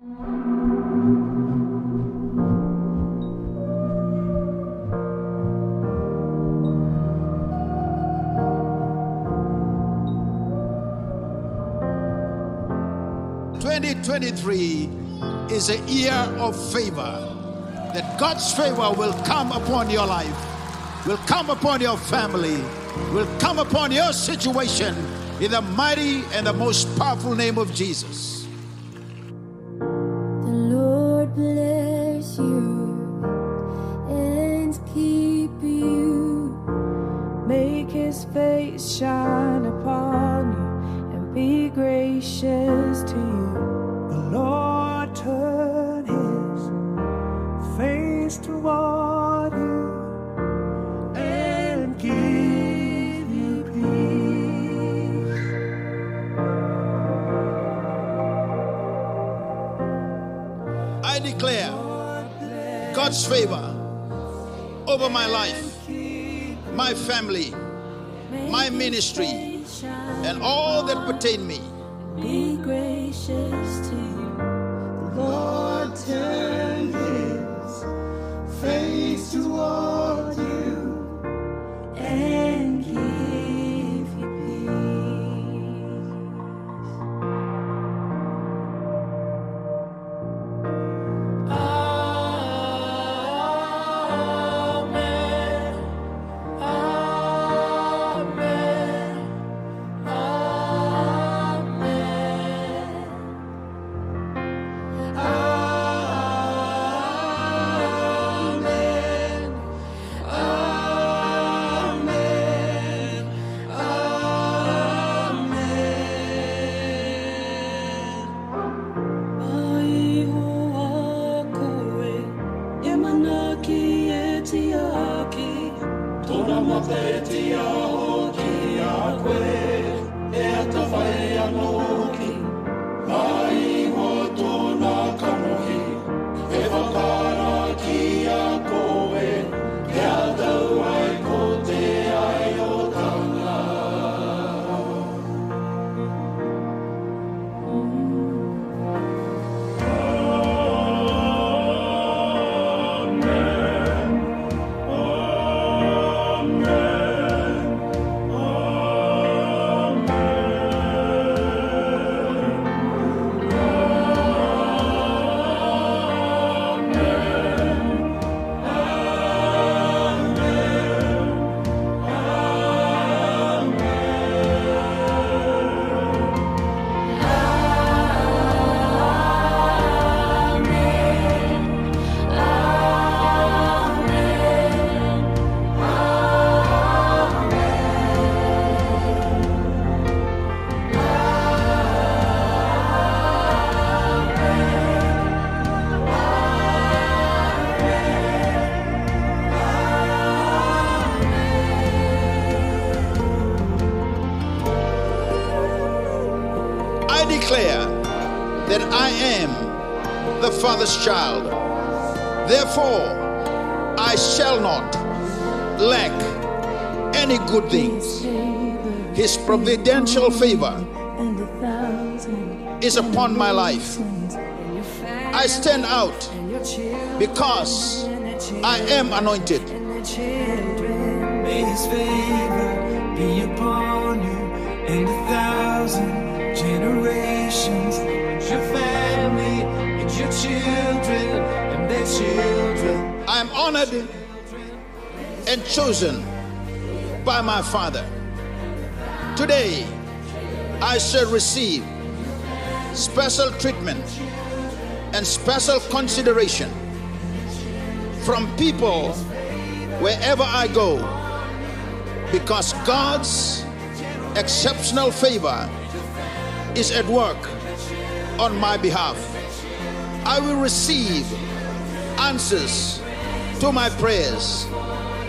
2023 is a year of favor. That God's favor will come upon your life, will come upon your family, will come upon your situation in the mighty and the most powerful name of Jesus. The Lord bless you and keep you. Make His face shine upon you and be gracious to you. The Lord turn His face toward you and give you peace. I declare God's favor over my life, my family, my ministry, and all that pertain me. Be gracious to you. The Lord turn His face toward you and give you peace. Amen. Amen. I declare that I am the Father's child. Therefore, I shall not lack any good things. His providential favor is upon my life. I stand out because I am anointed. May His favor be upon you and 1,000 generations, and your family, and your children, and their children. I am honored and chosen by my Father. Today, I shall receive special treatment and special consideration from people wherever I go, because God's exceptional favor is at work on my behalf. I will receive answers to my prayers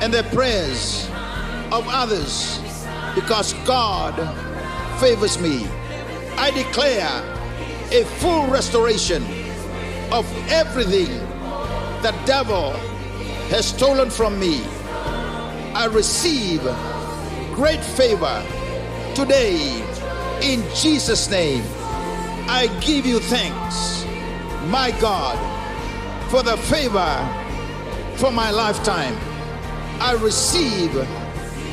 and the prayers of others because God favors me. I declare a full restoration of everything the devil has stolen from me. I receive great favor today in Jesus' name. I give you thanks. my God, for the favor for my lifetime. I receive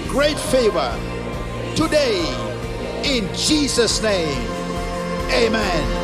great favor today in Jesus' name. Amen.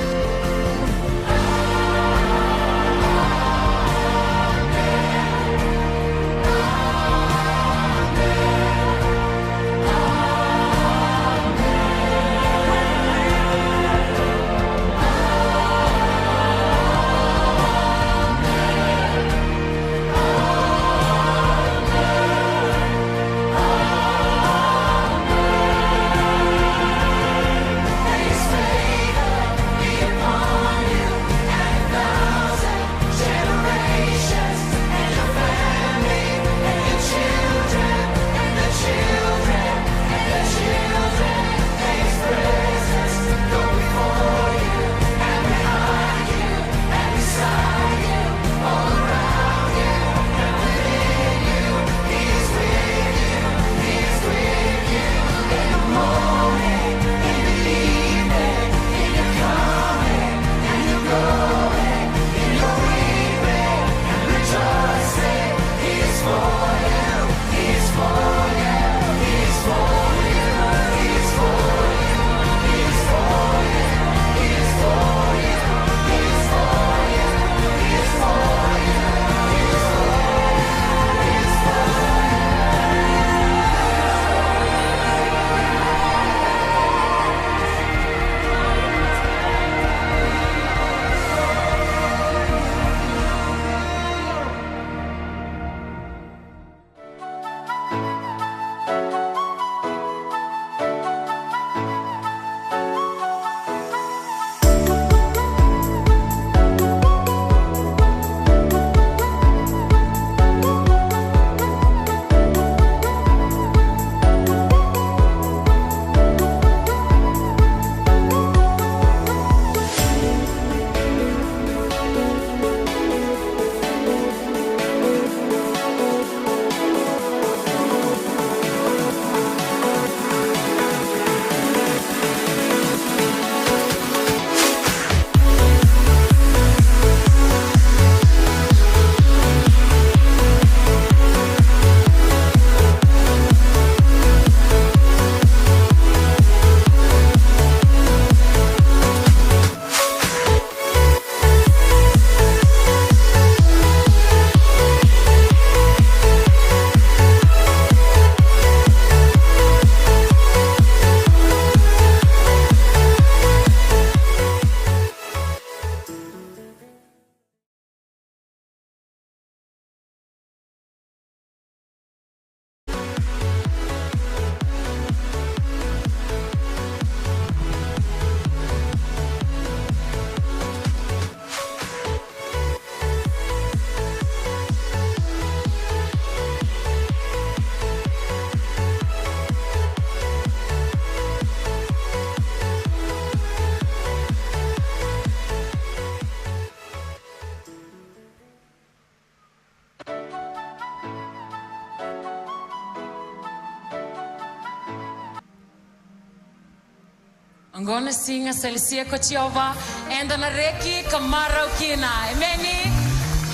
I'm gonna sing a Celicia Kochiova and an Areki Kamarokina. Ameni.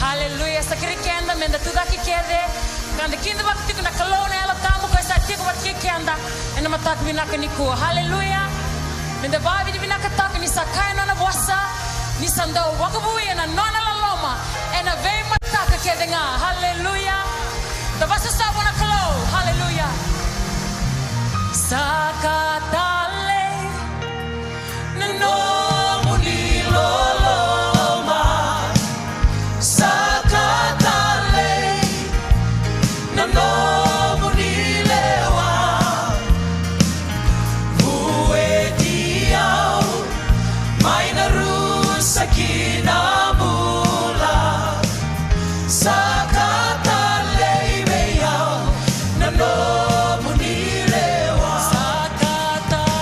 Hallelujah. Sakrikenda menda tudaki kede. Kanda kinda bakti kuna kalona ela tamu ko sa tiku bakti kenda. Ena matak binaka niku. Hallelujah. Menda babi di binaka tak ni sakaya na bossa. Ni sando wakabuya na nona la loma. Ena vei mataka kede nga. Hallelujah. The basa sa wana kalo. Hallelujah. Sakatale. No munilo loma sakatale no munilewa uediao maina rusa kinamula sakatale beao no munilewa sakatale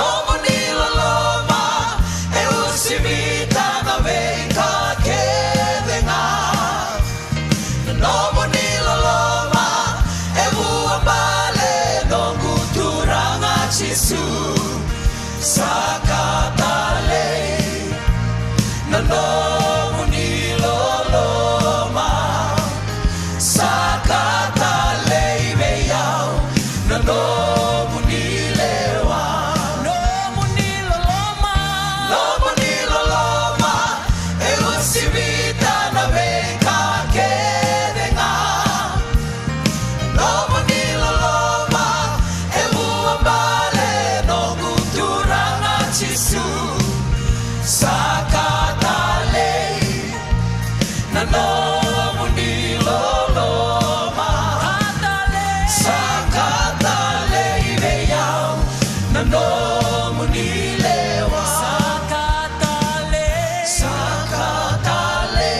Nomo niloloma e usivita na veka kedenga. Nomo niloloma e vuambale nongu turanga chisu sakatale. Nomo niloloma sakatale veyao. Nomo nilewa. Nomo niloloma. Nomo niloloma e usivita na veka kedenga. Nomo niloloma e vuambale nongu turanga chisu sakatale. Na nomo niloloma sakatale veyao. Na nomo nilewa. Sakatale. Sakatale.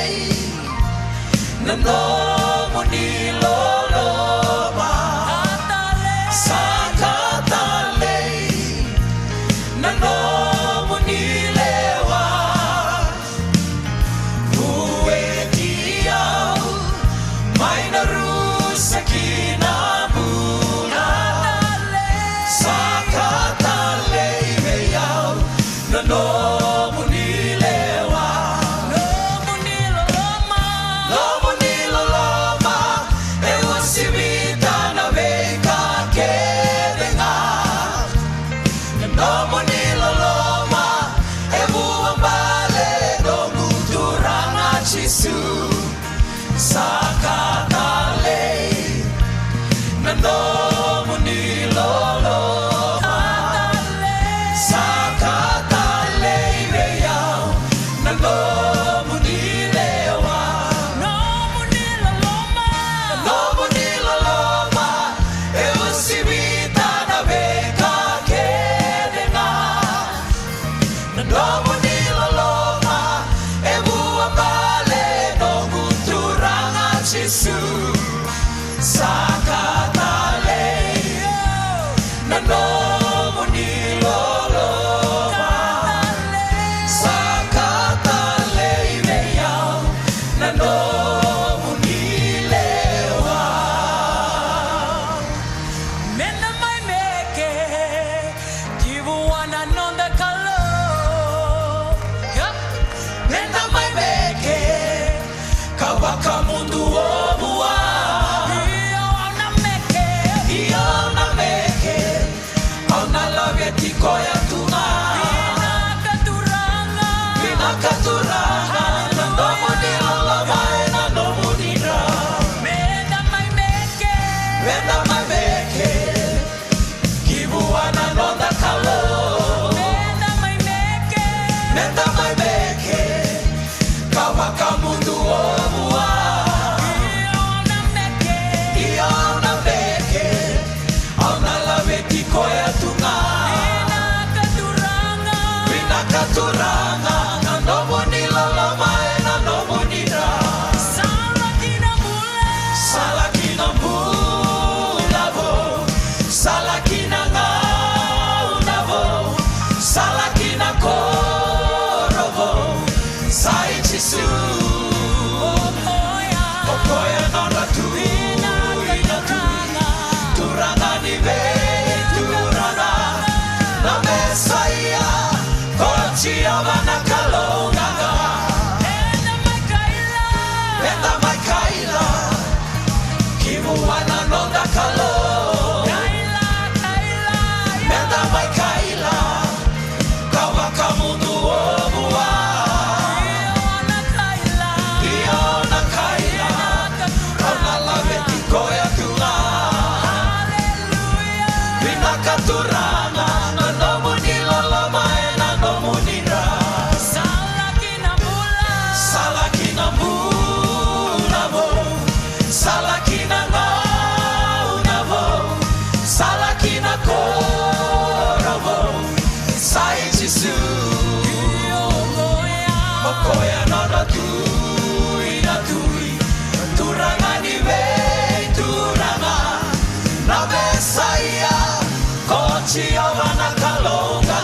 Na nomo niloloma. Sakatale. Na nomo nilewa. Vuetiao mai na rusa kinamuna. Sakatale veyao. Na nomo nilewa. Nomo niloloma. Nomo niloloma e usivita na veka kedenga. Nomo niloloma e vuambale nongu turanga chisu sakatale. Na nomo niloloma sakatale veyao. Na nomo nilewa. Nomo niloloma. Nomo niloloma e usivita na veka kedenga. Na nomo niloloma e vuambale nongu turanga chisu sakatale. Na nomo niloloma sakatale veyao. Na nomo nilewa. Mena mai meke kivu wana nonda kalo. Mena mai meke kawaka mundu obua. Iyo na meke au na love tikoya tunga. Vina katuranga na nomo niloloma na nomo nira. Mena mai meke kivu wana nonda kalo. Mena mai meke kawaka mundu obua. Iyo na meke au na love tikoya tunga. Vina katuranga na nomo niloloma na nomo nira. Salakina mbulavo, salakina ngaunavo, salakina korovo, saichisu. Okoya nora tui na tui, turanga ni vei turanga. Na mesaya, kochi avana kalongaga. Enda mai kaila, kivu wana nonda kalo. Enda mai kaila, kawaka mundu obua. Iyo na kaila, ona lave tikoya tunga. Vina katuranga, na nomo niloloma na nomo nira. Salakina mbulavo, salakina ngaunavo, salakina korovo, saichisu. Okoya nora tui na tui, turanga ni vei turanga. Na mesaya kochi avana kalonga.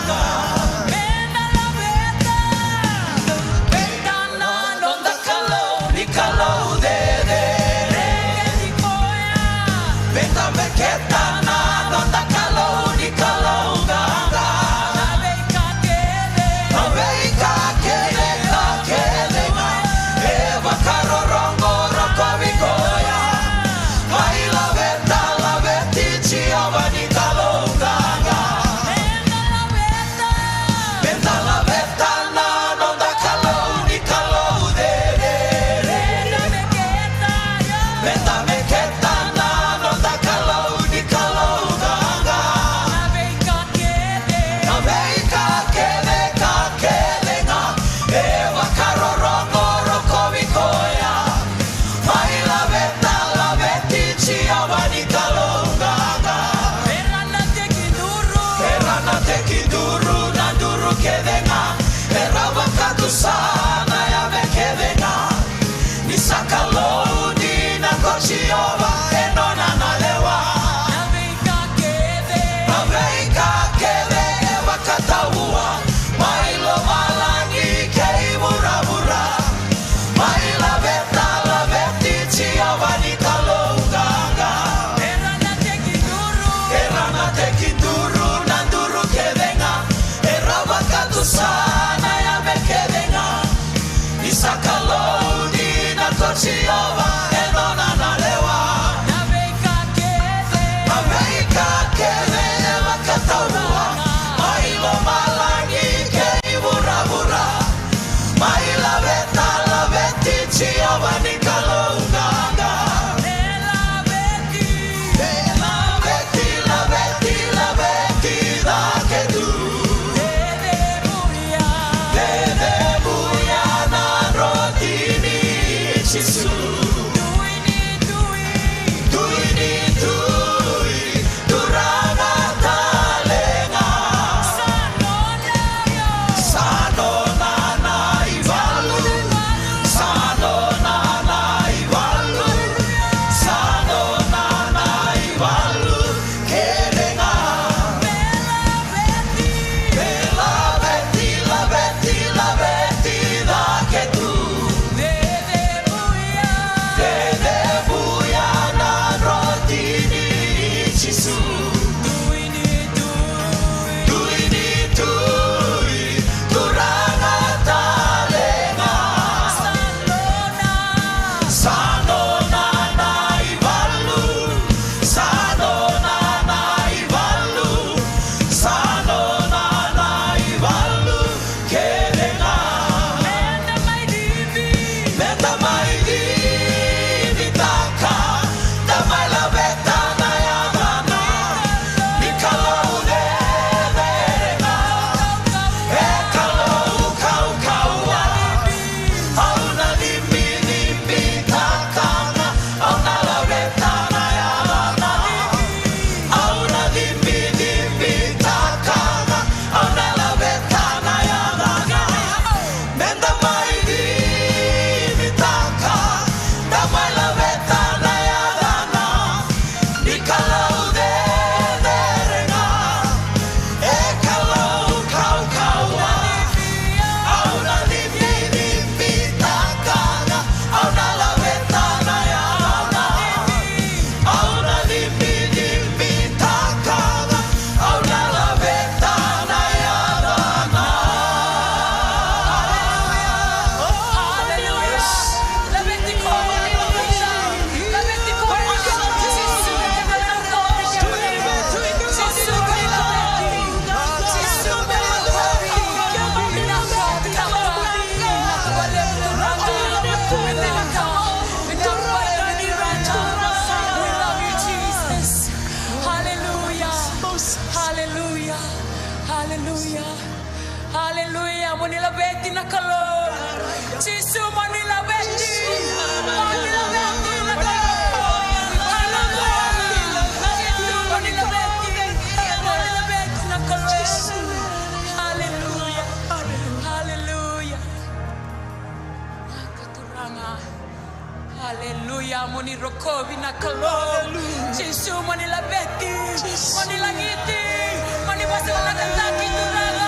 Chiova enona nalewa Ameika kele makataua Mailo malangi ke ibura-bura Maila beta la beti Chiova nikalo unganga La beti da ke tu Jesus. Hallelujah. Manila beti na kalor. Jesu Manila beti. Manila beti na kalor. Hallelujah. Manila beti. Manila beti na kalor. Hallelujah. Hallelujah. Katuranga. Hallelujah. Muni rokobi na kalor. Jesu Manila beti. Manila ngiti. Manibasa na kataki turanga.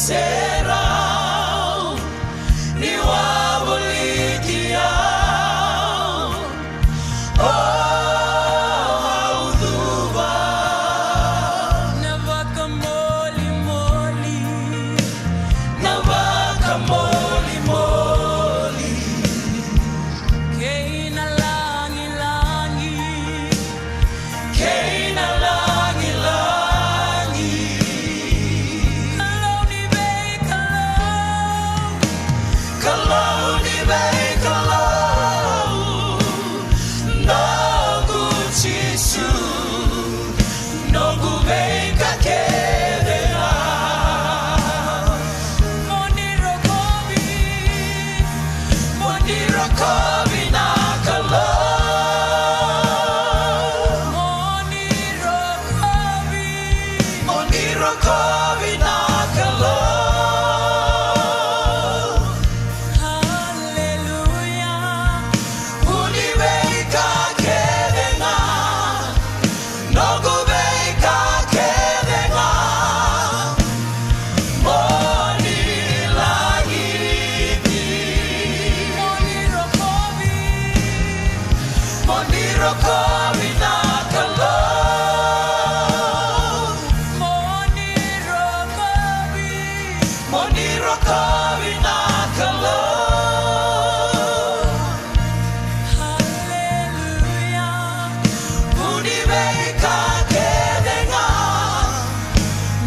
serau ni wabolikia auduva Navaka moli moli, navaka moli moli keina langi langi, keina langi langi kalau ni bei kalau ni bay kalau nogu chisu nogu bay kakedera moniro kobi, mondiro kobi na kalau moniro kobi, mondiro kobi na kalau hallelujah, uni bay kakedera nogu bay kakedera moni lagi moniro kobi, mondiro kobi na kalau moniro kobi, mondiro kobi na kalau hallelujah, uni bay kakedera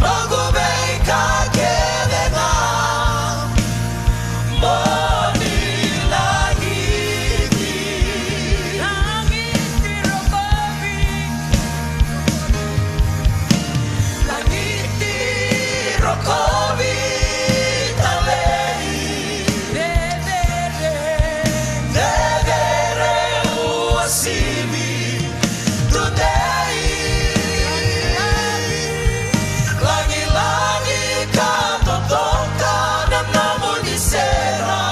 nogu bay kakedera moni lagi langit tiro kobi, langiti rokobi talei dedere, dedere uasimi today langi katotoka na namuni sera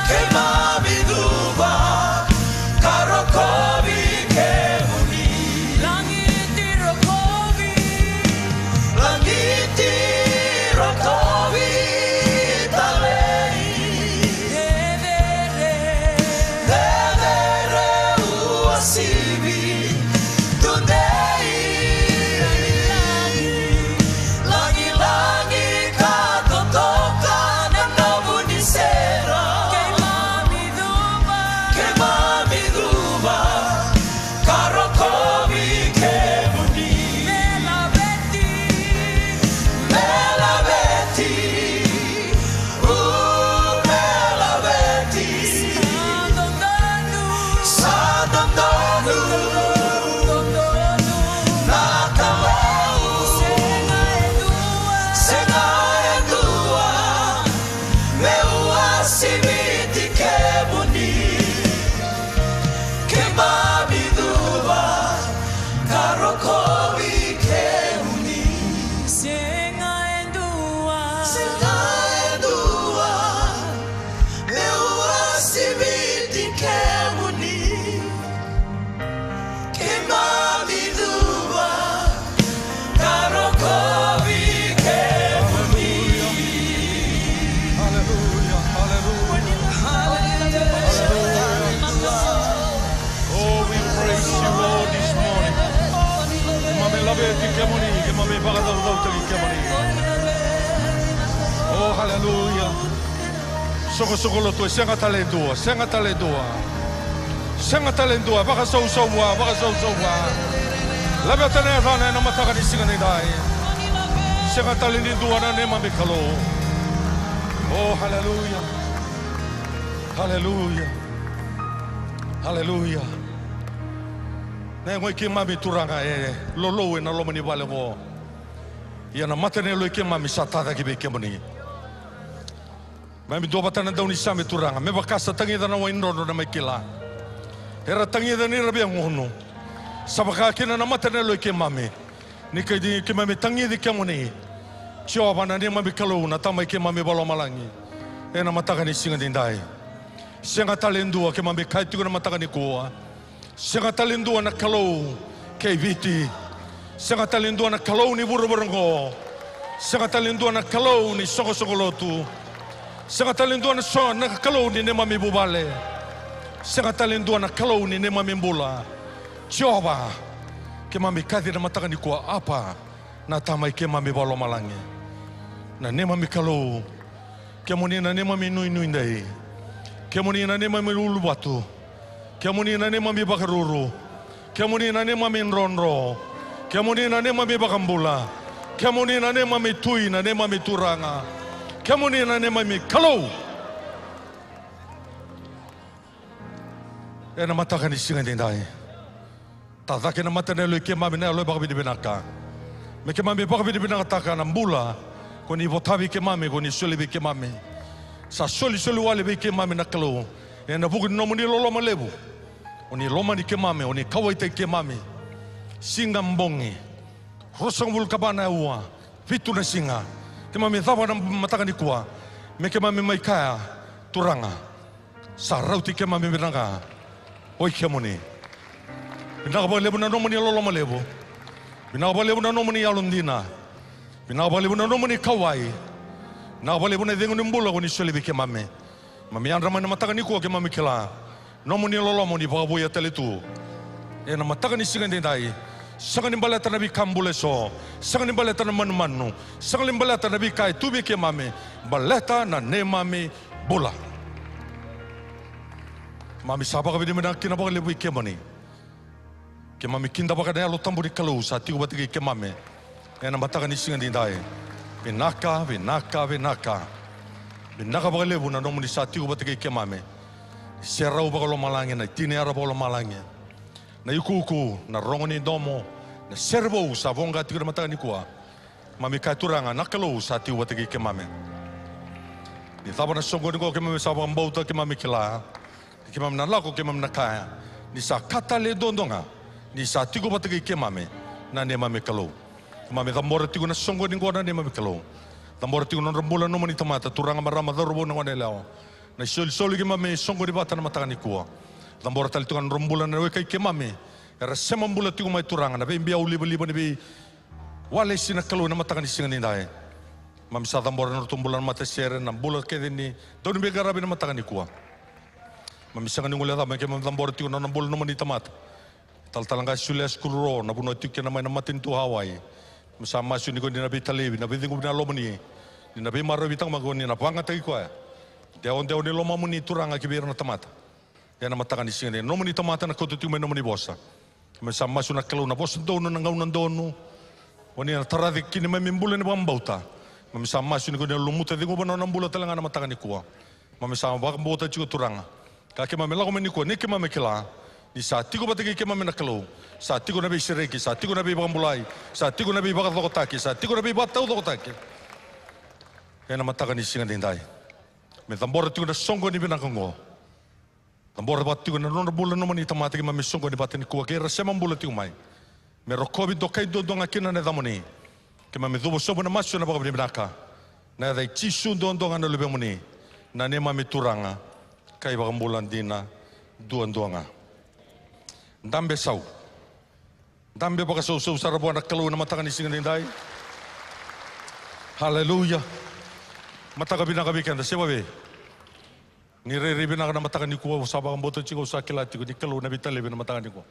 kemabiduba karokobi kemuni langit tiro kobi, langiti rokobi talei dedere, dedere uasimi today langi katotoka na namuni sera kemabiduba karokobi kemuni melaveti melaveti sadandanu nakalau senga edua meuasimiti kemuni kemabiduba karokobi kemuni senga edua meuasimiti kemuni kemabiduba karokobi kemuni. Hallelujah, hallelujah. Oh, we praise you, Lord, this morning. Mami labe ti kemoni, mami bagadau ti kemoni. Oh, hallelujah. Soko lo tu senga talendua, senga talendua. Senga talendua, baka sau wa. Labe tane rana no mataka ni singa ni dai. Senga talendua na ne mami kalo. Oh, hallelujah. Hallelujah. Hallelujah. Ne ngoi ki mami turanga lolo na lomani wale ngo. Ia na matane lo ki mami satata ki be kemoni. Mami do batana dauni same turanga. Me bakasa tangi dana wa inro na mai kila. Era tangi dana ni rabi ngono. Sabaka kina na matane lo ki mami. Ni kai di ki mami tangi di kemoni. Chio bana ni mami kalau na tamai ki mami balo malangi. E na mataka ni singa dindai. Senga talendua ke mami kai tu na mataka ni koa. Senga talendua na kalau ke viti. Senga talendua na kalau ni buru-burungo. Sanga talindua na kalau ni soko lotu. Sanga talindua na so na kalau ni nema mi bubale. Sanga talindua na kalau ni nema mi bula. Jehova, ke mami kadi na mataka ni kua apa na tamai ke mami balo malangi. Na nema mi kalau ke moni na nema mi nui ndai. Ke moni na nema mi lulu batu. Ke moni na nema mi bakaruru. Ke moni na nema mi nronro. Ke moni na nema mi bakambula. Ke moni na nema mi tui na nema mi turanga. Ke moni na nema mi kalau. E na mataka ni singa ndai. Tatake na mata nelo ke mami na lo bakabi binaka. Me ke mami bakabi binaka taka na mbula. Koni votavi ke mami koni soli ke mami. Sa soli wale ke mami na kalau. E na buku no moni lolo malebu. Oni loma ni ke mami, oni kawaita ke mami. Singa mbongi. Rosang bul kabana ua. Fitu na singa. Ke mami thawa na mataka ni kua. Me ke mami mai kaya turanga. Sa rauti ke mami binaka. Oi ke moni. Binaka ba lebu na no moni lolo malebu. Binaka ba lebu na no moni alundina. Binaka ba lebu na no moni kawai. Binaka ba lebu na dengu nimbula koni soli ke mami. Mami andra mana mataka ni kua ke mami kila. Nomo ni lolo mo ni pakabuya teletu. E na mataka ni singa ndai. Sanga ni balata na bi kambule so. Sanga ni balata na manu. Sanga ni balata na bi kai tubi ke mame. Balata na ne mame bola. Mami sapa ka bidi mena kina baka lebu ke mani. Ke mami kinda baka na lo tambu ni kalau sa tigo batigi ke mame. E na mataka ni singa ndai. Binaka. Binaka baka lebu na nomo ni sa tigo batigi ke mame. Serau baka lo malangin, na tine ara baka lo malangin. Na ikuku, na rongoni domo, na servo sa vonga tiga na mataka ni kua. Mami kai turanga, nakalo sa tiu watagi ke mame. Ni thaba na songo ni ko ke mame sa baka mbauta ke mame kila. Ke mame na lako ke mame na kaya. Ni sa kata le dondonga, ni sa tigo watagi ke mame, na ne mame kalau. Mame tambora tigo na songo ni ko na ne mame kalau. Tambora tigo na rambulan no mani tamata, turanga marama darobo na wane lao. Na soli ke mame songo di bata na mataka ni kua. Tambora tali tukan rombulan na wekai ke mame. Era sema mbula tigo mai turanga na be mbia uliba ni be wale sina kalau na mataka ni singa ni dai. Mame sa tambora na tumbulan mata sere na mbula ke ni doni be garabi na mataka ni kua. Mame sanga ni ngule da ke mame tambora tigo na mbula no mani tamata. Talanga sule skulu na buno tigo na mai na matin tu Hawaii. Masa masu ni ko ni na be talebi na be dingu na lomani. Ni na be maro bitang magoni na panga tai ko. Deo ni loma muni turanga ki bira na tamata. Ya na mataka ni singa no muni tamata na koto tu me no muni bosa. Me sa masu na kalau na bosa dono na ngau na dono. Oni na taradi kini me mimbule ni bambauta. Me sa masu ni ko ni lumuta dingo bana na mbula talanga na mataka ni kua. Me sa ba mbota chigo turanga. Ka ke me lago me ni ko ni ke me kila. Ni sa tigo batiki ke me na kalau. Sa tigo na be sireki, sa tigo na be bambulai, sa tigo na be bakatokotaki, sa tigo na be batau dokotaki. Ya na mataka ni singa dindai. Me tambora tigo na songo ni binakango. Tambora bat tigo na nona bula no mani tamata ki mami songo ni batani kua ke rasema bula tigo mai. Me rokobi do kai do donga kina ne damoni. Ke mami dubo sobo na maso na baka binaka. Na dai chisu do donga na lebe moni. Na ne mami turanga kai baka bulan dina duan donga. Dambe sau. Dambe baka sau sarabu na kalau na mataka ni singa dai. Hallelujah. Mataka binaka bikanda sewa be. Ni re binaka na mataka ni kuwa usaba kamboto chiko usakila tiko ni kalau na bitale na mataka ni kuwa.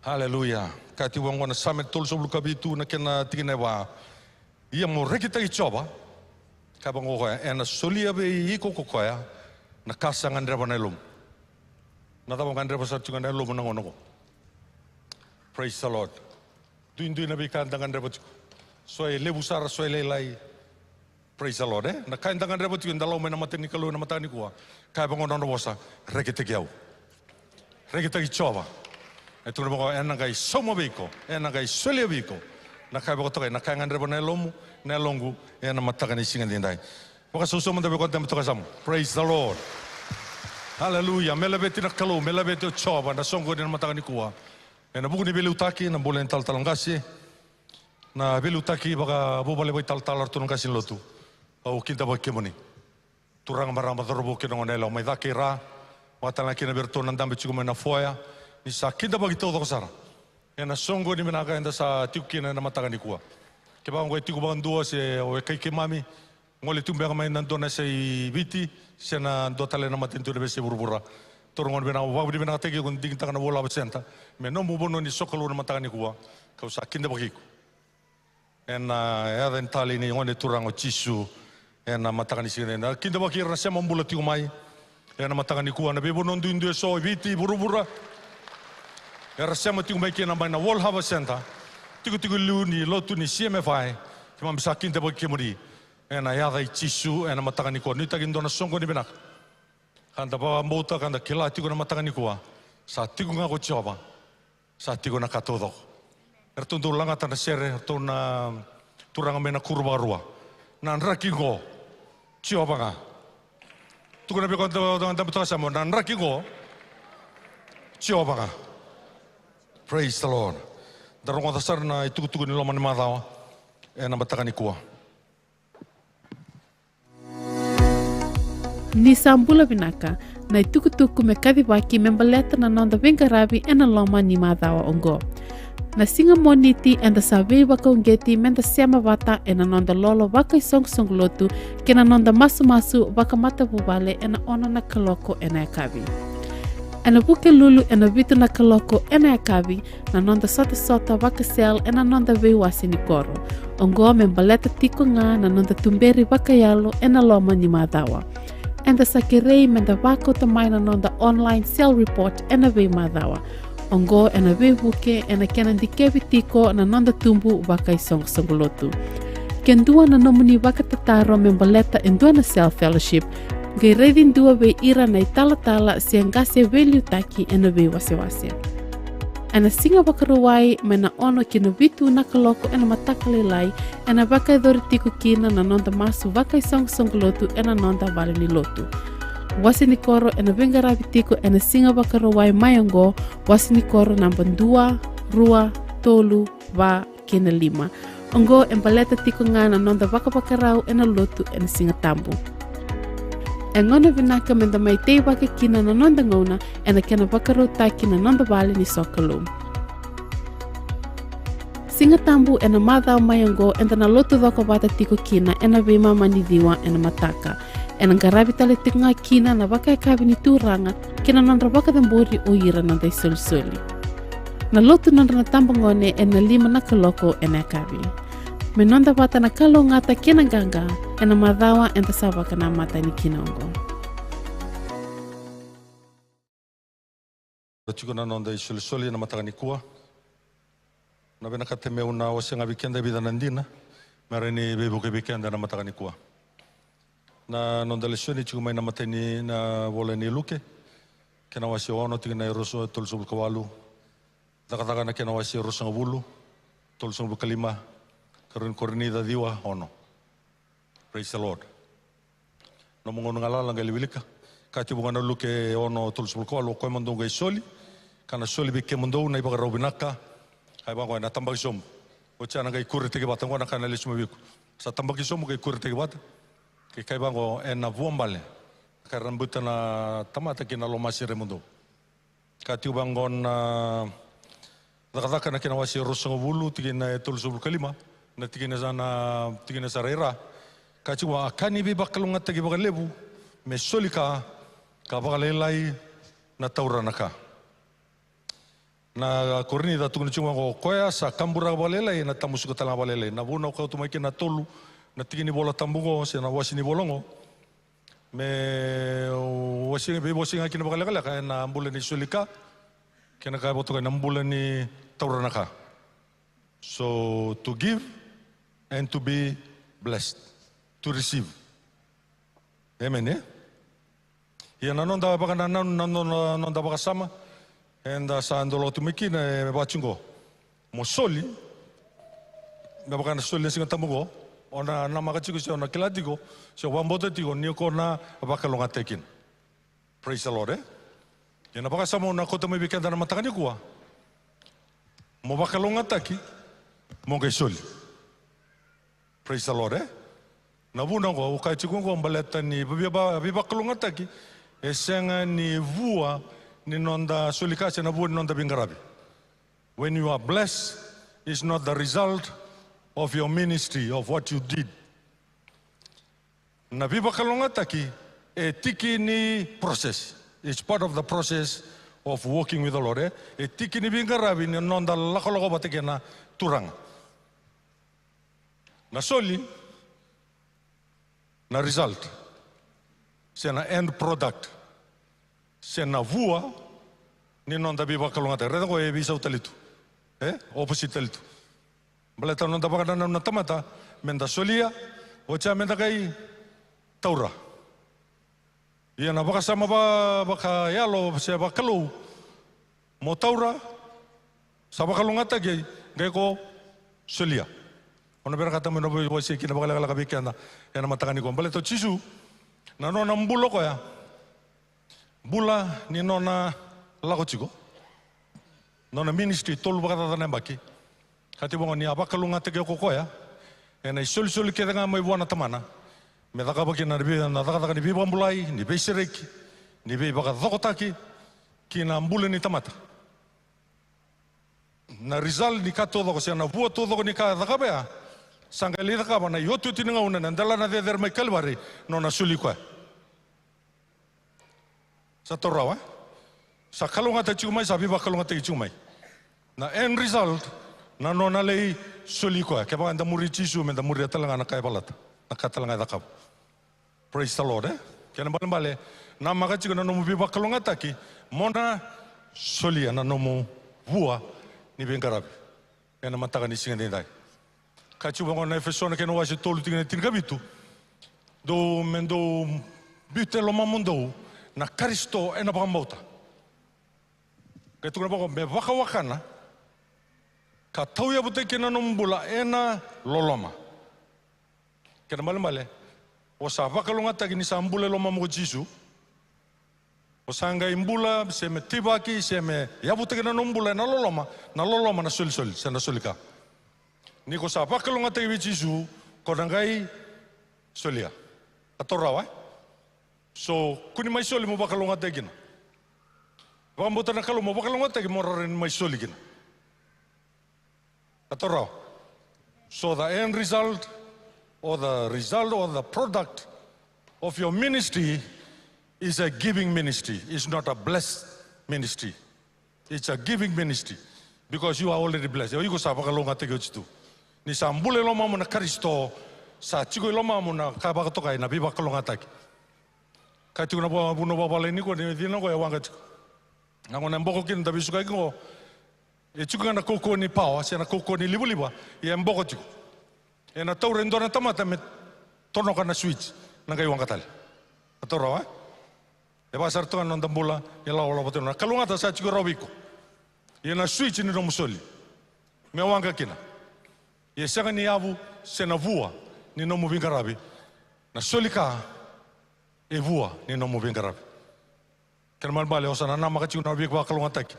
Hallelujah. Kati wangu na samet tol soblu kabitu na kena tikine wa. Ia mo rekita ichoba. Kabang ko ena solia be iko ko koya na kasangan reba na lum. Na tabang kan reba sa chungan na lum na ngono ko. Praise the Lord. Duin na bikanda kan reba chiko. Soy lebusara soy lelai. Praise the Lord, Na kain tangan rebot yun dalaw may namatay ni kalu na matani ko. Kaya bang ono bosa rekete kiaw. Rekete kichova. Ito na bang ena kay somabiko, ena kay suliabiko. Na kaya bang to kay nakayangan rebot na lomu, na longu, ena mataka ni singan din dai. Baka susuman dabi ko dem to kasam. Praise the Lord. Hallelujah. Melabeti na kalu, melabeti chova na songgo din mataka ni kuwa. Ena buku ni belutaki na bulen talangasi. Na belutaki baka bubale boy tal artunong kasin lotu. Au kinta ba kemoni. Turang marama dorobo ke no nela mai dakira. Watala kina berto nandambe chigo na foya. Ni sa kinta ba gito do sara. Ena songo ni menaka enda sa tiukina na mataka ni kuwa. Ke ba ngoi tiku bang dua se o kai ke mami. Ngole tumbe ka mai nandona se viti se na do tale na matentu de se burbura. Torongon bena wa budi bena teke kun ding takana bola basenta. Me no mu bono ni sokolo na matangani kuwa. Ka usa kinda bakiku. Ena ya den tali ni ngone turango chisu. Ena matangani sine na kinda bakir na se mambula tiku mai. Ena matangani kuwa na bebo non dundu so viti burbura. Era se mo tiku mai ke na mai na wall haba senta. Tiku lu ni lotu ni CMFI. Ke mam sa kinda bakimuri. Ena ya dai chisu ena matangani kuwa ni takindo na songo ni benak. Kanda bawa mota kanda kila tiku na matangani kuwa. Sa tiku nga ko Jehova. Sa tiku na katodo. Ertundu langa tana sere tuna turanga mena kurba rua. Nan rakingo Jehova nga. Tuku na beko anda betasa mo nan rakingo Jehova nga. Praise the Lord. Darong dasar na itu ni lomani madawa. Ena matangani kuwa. Ni sambula binaka na itukutuku me kadibaki membaleta na nonda vengarabi ena loma ni madawa ongo. Na singa moniti enda sabe waka ungeti menda sema wata ena nonda lolo waka isong lotu kena nonda masu waka mata bubale ena ona na kaloko ena ekabi. Ena buke lulu ena vitu na kaloko ena ekabi na nonda sota waka sel ena nonda wasi ni koro. Ongo membaleta tiko nga na nonda tumberi waka yalo ena loma ni madawa. Enda sakirei menda wako tamai na nonda online sale report ena vei madawa. Ongo ena vei buke ena kena dikevi tiko na nonda tumbu waka isong lotu. Kendua na nomuni waka tataro membaleta endua na sale fellowship. Gai redin dua vei ira na itala siangase value taki ena vei wase. Ena singa wakaruwai mena ono kina vitu na kaloko ena matakalelai ena waka idori tiku kina na nonda masu waka isong lotu ena nonda vale ni lotu. Wasi ni koro ena vengarabi tiku ena singa wakaruwai mayongo wasi ni koro namba 2, rua, tolu, wa, kina 5. Ongo embaleta tiku nga na nonda waka wakarau ena lotu ena singa tambu. Engona vinaka menda mai tei waka kina na nonda ngona ena kena wakarau taki na nonda vale ni sokalo. Singa tambu ena madhao mayongo enda na lotu waka wata tiku kina ena vima manidiwa ena mataka. Ena ngarabi tale tiku nga kina na waka ekabi ni turanga kena nonda waka tambori o ira nonda isoli. Na lotu nonda na tambu ngone ena 5 na kaloko ena ekabi. Menonda wata na kalo ngata kena ganga ena madhawa enta sawa kana mata ni kinongo. Tiku na nonda isoli na matangani kuwa. Na bena kateme una wasenga weekenda bida nandina. Mara ni bebo ke weekenda na matangani kuwa. Na nonda lesioni tiku mai na matani na wole ni luke. Kena wasi ono tiku na eroso tolso kawalu. Daka na kena wasi eroso ngabulu. Tolso kalima. Korini da diwa ono. Praise the Lord. No mongono ngalala ngalewilika. Kati bungana luke ono tolso kawalu ko mandonga isoli. Kana soli bike mundo na ibaga robinaka. Hai bango na tambaki somo. Ocha na gai kurite ke bata ngona kana lesuma biku. Sa tambaki somo gai kurite ke bata. Ke kai bango na vuambale. Karambuta na tamata kina lo masire mundo. Kati bango na daka na kina wasi rosongo bulu tigina tolso kalima. Na tigina sarera. Kati wa akani bi bakalunga tagi bakalebu. Me soli ka bakalelai na tauranaka. Na korini da tukuni chunga ko koya sa kambura balele na tamusuka tala balele na buna ko tumai na tolu na tigini bola tambungo se na wasini bolongo me wasini be bosinga kina bakala ka na ambule ni sulika kena ka boto na ambule ni tauranaka. So to give and to be blessed, to receive. Amen. Ya nanonda bakana nanonda bakasama. Enda sa andolo tumiki na me bachingo mo soli me bakana soli singa tamugo ona na makachiko se ona kilatigo se wambote tigo ni ko na bakalonga tekin. Praise the Lord. Yana baka samo na kota me bikenda na matangani kuwa mo bakalonga taki mo ngai soli. Praise the Lord. Na buna ko ka chiko ko mbaleta ni bakalonga taki esenga ni vua ni nonda sulikase na buon nonda bingarabi. When you are blessed, it's not the result of your ministry, of what you did. Na viva kalonga taki, e tiki ni process. It's part of the process of working with the Lord. E tiki ni bingarabi ni nonda lakoloko bateke na turanga. Na soli, na result. Se na end product. Se na vua, ni nonda viva kalonga taki. Reda ko e bisa utalitu. Opposite talitu. Baleta nonda baka na tamata, menda solia, ocha menda kai taura. Ia na baka sama baka yalo se baka lu mo taura sa baka lungata ge ko solia. Ona bera kata mo no bo se kina baka la kabikana ya na matangani ko bale to chisu na no na mbulo ko ya. Bula ni nona lago chigo. Nona ministry tolu baka tata nembaki. Kati bongo ni abaka lungata ge ko ya. Ena sol ke nga mai buana tamana. Me daka baki na ribi na daka ni biba mbulai ni beisereki ni biba ka dhokotaki ki na mbule ni tamata na rizal ni ka todo ko na vua todo ni ka daka bea sangali daka bana yotu tininga una ndala na der mai kalvari no na suli kwa sa torawa sa kalunga ta chumai sa biba kalunga ta chumai na end result na no na lei suli kwa ke ba nda muri chisu me nda muri talanga na kai balata na katalanga daka. Praise the Lord. Kena bale na magachi ko na nomu biba kalonga taki mona solia na nomu vua ni bengarabi. Kena mataka ni singa dai. Kachu bango na efesona kena wasi tolu tinga tingabitu. Do mendo bite lo mamundo na Kristo ena bamota. Ketu na bango me waka wakana ka tauya bute kena nomu bula ena loloma. Kena bale o sa vakalonga taki ni sa mbule loma mo Jisu. O sa ngai mbula se me tibaki se me yabute kena no mbula na loloma na sol se na solika. Ni ko sa vakalonga taki Jisu ko ngai solia. Atorawa. So kuni mai soli mo vakalonga taki na. Vambota na kalo mo vakalonga taki mo ren mai soli kina. Atorawa. So the end result or the product of your ministry is a giving ministry. It's not a blessed ministry. It's a giving ministry because you are already blessed. You go sa bakalonga te gochitu. Ni sa mbule loma mo na Kristo sa chigo loma mo na ka bakatokai na biba kalonga taki. Ka tu na bo buno babale ni ko ni dino ko ya wanga chigo. Na ngona mboko kin da bisuka ko e chigo na koko ni pao, se na koko ni libuliba, ye mboko chigo. E na taure ndona tamata me tono kana switch na kai wanga tali. Atoro e ba sarto na ndambula e la ola botena kalunga ta sa chigo robiko. E na switch ni no musoli. Me wanga kina. E sanga ni avu se na vua ni no muvingarabi. Na solika e vua ni no muvingarabi. Kelman bale osana na makachiu na bikwa kalunga taki.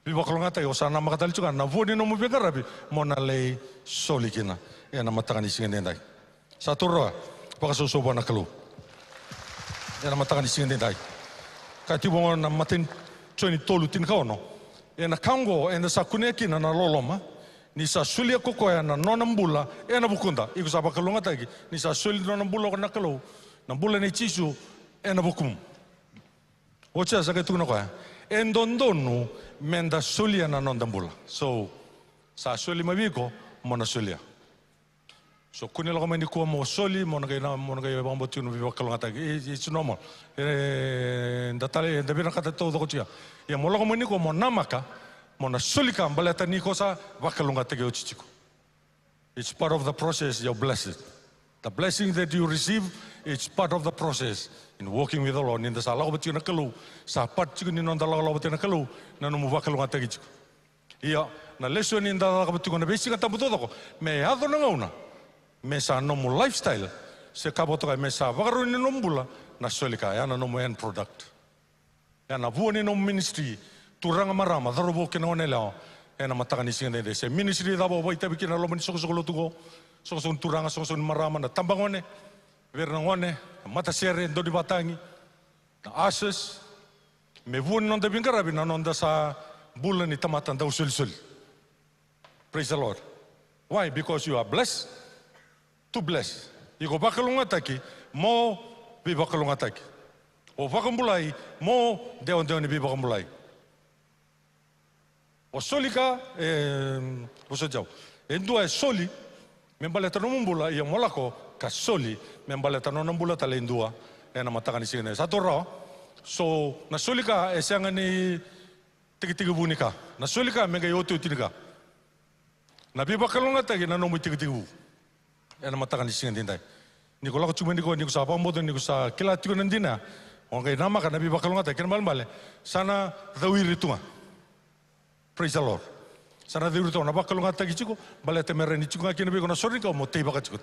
Bikwa kalunga taki osana makatali chuka na vua ni no muvingarabi mona lei solikina. E na mataka ni singa dendai. Sa toroa, paka sosoba na kalu. E na mataka ni singa dendai. Ka tibongo na matin choni tolu tin kaono. E na kango e na sa kuneki na loloma. Ni sa sulia kokoya na nonambula e na bukunda. Iku sa bakalunga tagi. Ni sa suli nonambula ko na kalu. Na bula ni chisu e na bukum. Ocha sa ketu na koya. E ndondonu menda sulia na nonambula. So, sa suli mabiko mona sulia. So kuni lako mani kuwa mo soli mo nagai bambo tunu biwa kalonga taki it's normal ndatale ndabira kata todo kotia ya mo lako mani kuwa mo namaka mo na soli ka baleta ni kosa wakalonga taki ochichiko. It's part of the process. You're blessed. The blessing that you receive, it's part of the process in walking with the Lord. In the sala ko na kalu sa part chiko ni nonda la na kalu na no mo wakalonga taki chiko. Ia na lesson in da ko na basic ta buto ko me ado na ngauna. Mesa nomu lifestyle se kabotoka mesa vakaruni nombula na solika ya na nomu end product ya na vuoni nomu ministry turanga marama darobo kena onelao ya na mataka ni singa de se ministry dabo boy tabi kena lomani sokosokolo tugo sokosokon turanga sokosokon marama na tambangone vernangone mata sere ndodi batangi na ashes me vuoni non de bingarabi na nonda sa bulani tamata nda usuli. Praise the Lord. Why? Because you are blessed to bless. Iko wakalungataki, mo biwakalungataki. O wakambulai, mo deon-deon biwakamulai. O solika, o sajau. Endua soli, membaleta nombula, ia molako, ka soli, membaleta nombula tale endua, na matakani sini. Satu rao, so na solika esiangani tiki-tiki bunika. Na solika menga yotu tinika. Na biwakalungataki na nomu tiki-tiki. Na matakani sini tindai. Niko lako cuma niko sa apa modo niko sa kila tiku nandina. Orang nama kan nabi bakalungataki kena mal-mal. Sana dawiri tunga. Praise the Lord. Sana dawiri tunga. Na bakalungataki ciko. Bale temereni ciko ngaki nabi kona sorry kau mo teba kaciko.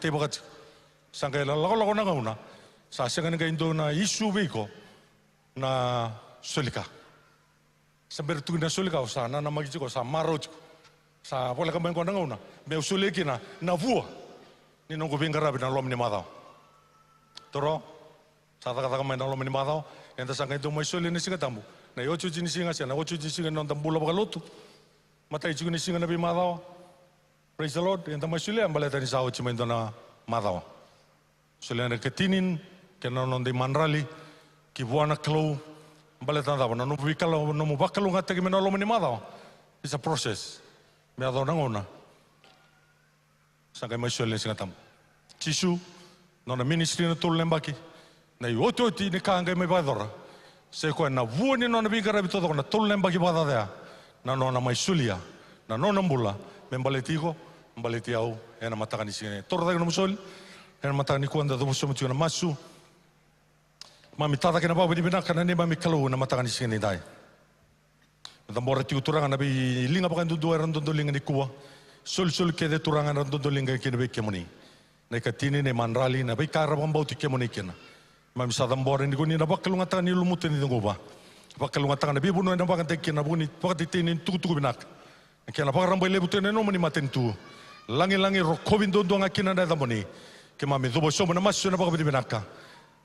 Sangkai lako na ngauna. Sa asengan nga indo na isu biko na solika. Sampai tu na solika sa na nama ciko sa maro ciko. Sa pola kamay ko na ngauna. Me usuleki na vua. Ni nunggu bingkarabi na lom ni madao. Toro, sa kata kamay na lom ni madao. Enta sangka itu mo isuli ni singa tambu. Na yochu ni singa siya, na ochu ni singa non tambula bakalotu. Matai chuku ni singa na bi madao. Praise the Lord. Enta mo isuli ang baleta ni sa ochu mo na madao. Suli na ketinin, kena non di manrali, ki buana klo, baleta na no bikalo no mo bakalo ngate ki na lom ni madao. It's a process. Me adao nangona. Sangka mo isuli ni singa tambu. Chisu, nona ministry na tulu lembaki. Na oti ni kaangai mai baidora. Se koe na vua ni nona bingara bitoto na tulu lembaki badadea. Na nona mai sulia. Na nona mbula. Membaleti iko, membaleti au. Ena matakani sini. Toro dagi nomu soli. Ena matakani kuanda dobu somu tiuna masu. Mami tata kena bawa binibina kana ni mami kalau na matakani sini dai. Tambora tiu turanga nabi linga pakan dudu eran dondo linga ni kuwa. Sul kede turanga eran dondo linga kene beke moni. Na katini ne manrali na baikara bambau tike monikena. Mami sadam bore ni kuni na bakalungatan ni lumuten ni ngoba. Bakalungatan na bibuno na bakan teke na buni pakati tini tuku binak. Kena pakarambai lebuten no mani maten tu. Langi rokobin dondo ngakina na damoni. Ke mami dobo somo na masu na bakabidi binaka.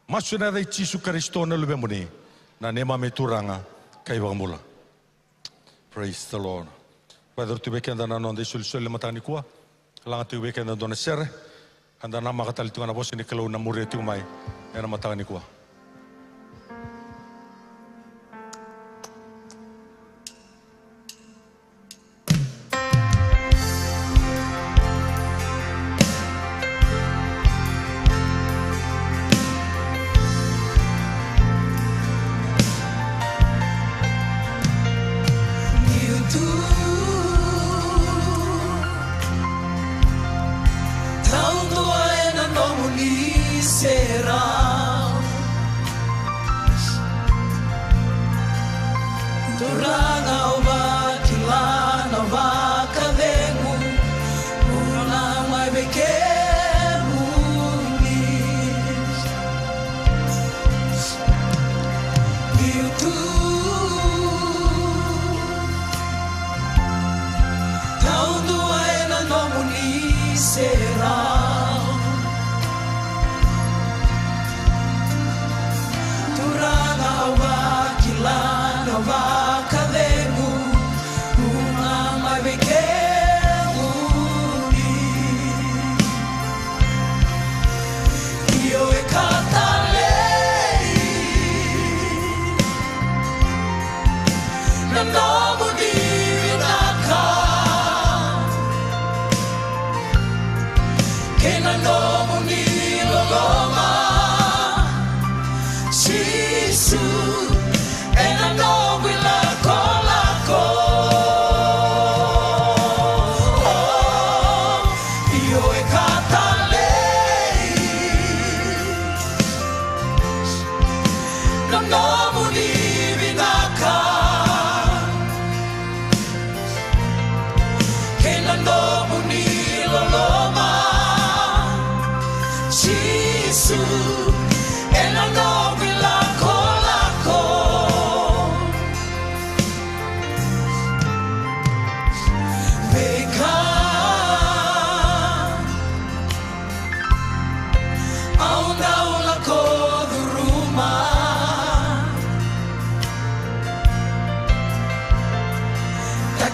Masu na dai Yesus Kristo na lube moni. Na ne mami turanga kai bakamula. Praise the Lord. Whether tu bekenda na non de sul matani kuwa. Langa tu bekenda dona sere. Anda nama kata litungan bos ini kalau namur itu mai, yang nama tangan ikua.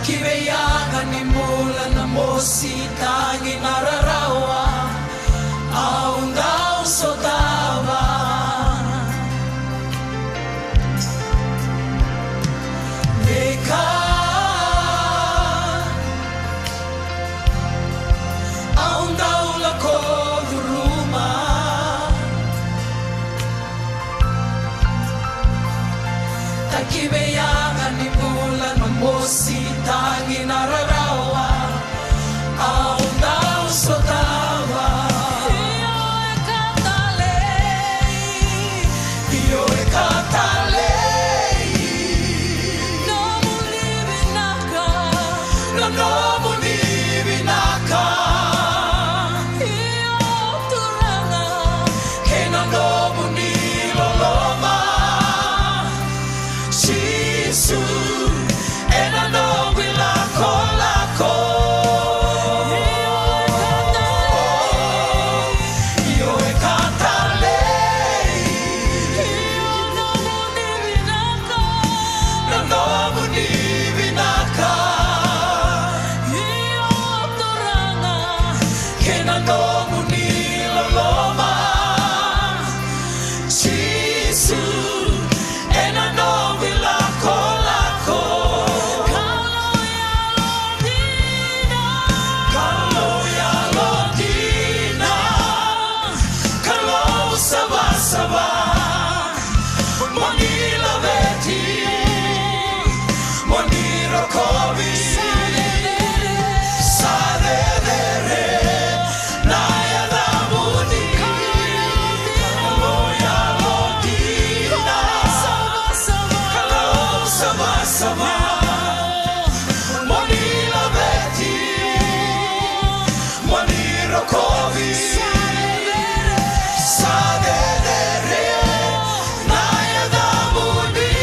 Kibeyangan ni mula na mo mosi tangi nararawa aundau sotava Beka aundau lako rumah Takibeyangan ni bulan mamosi tangi nararawa aundau sotava Io e katalei no muni vinaka io turanga che non muni loloma Sisu e non wila kolako io e katalei no muni vinaka io turanga che non muni loloma Sisu e non wila kolako kalau ya lodina kalau saba monila veti moniro kovi sadere naya damuni kalau ya lodina kalau saba monila veti moniro kovi sadere naya damuni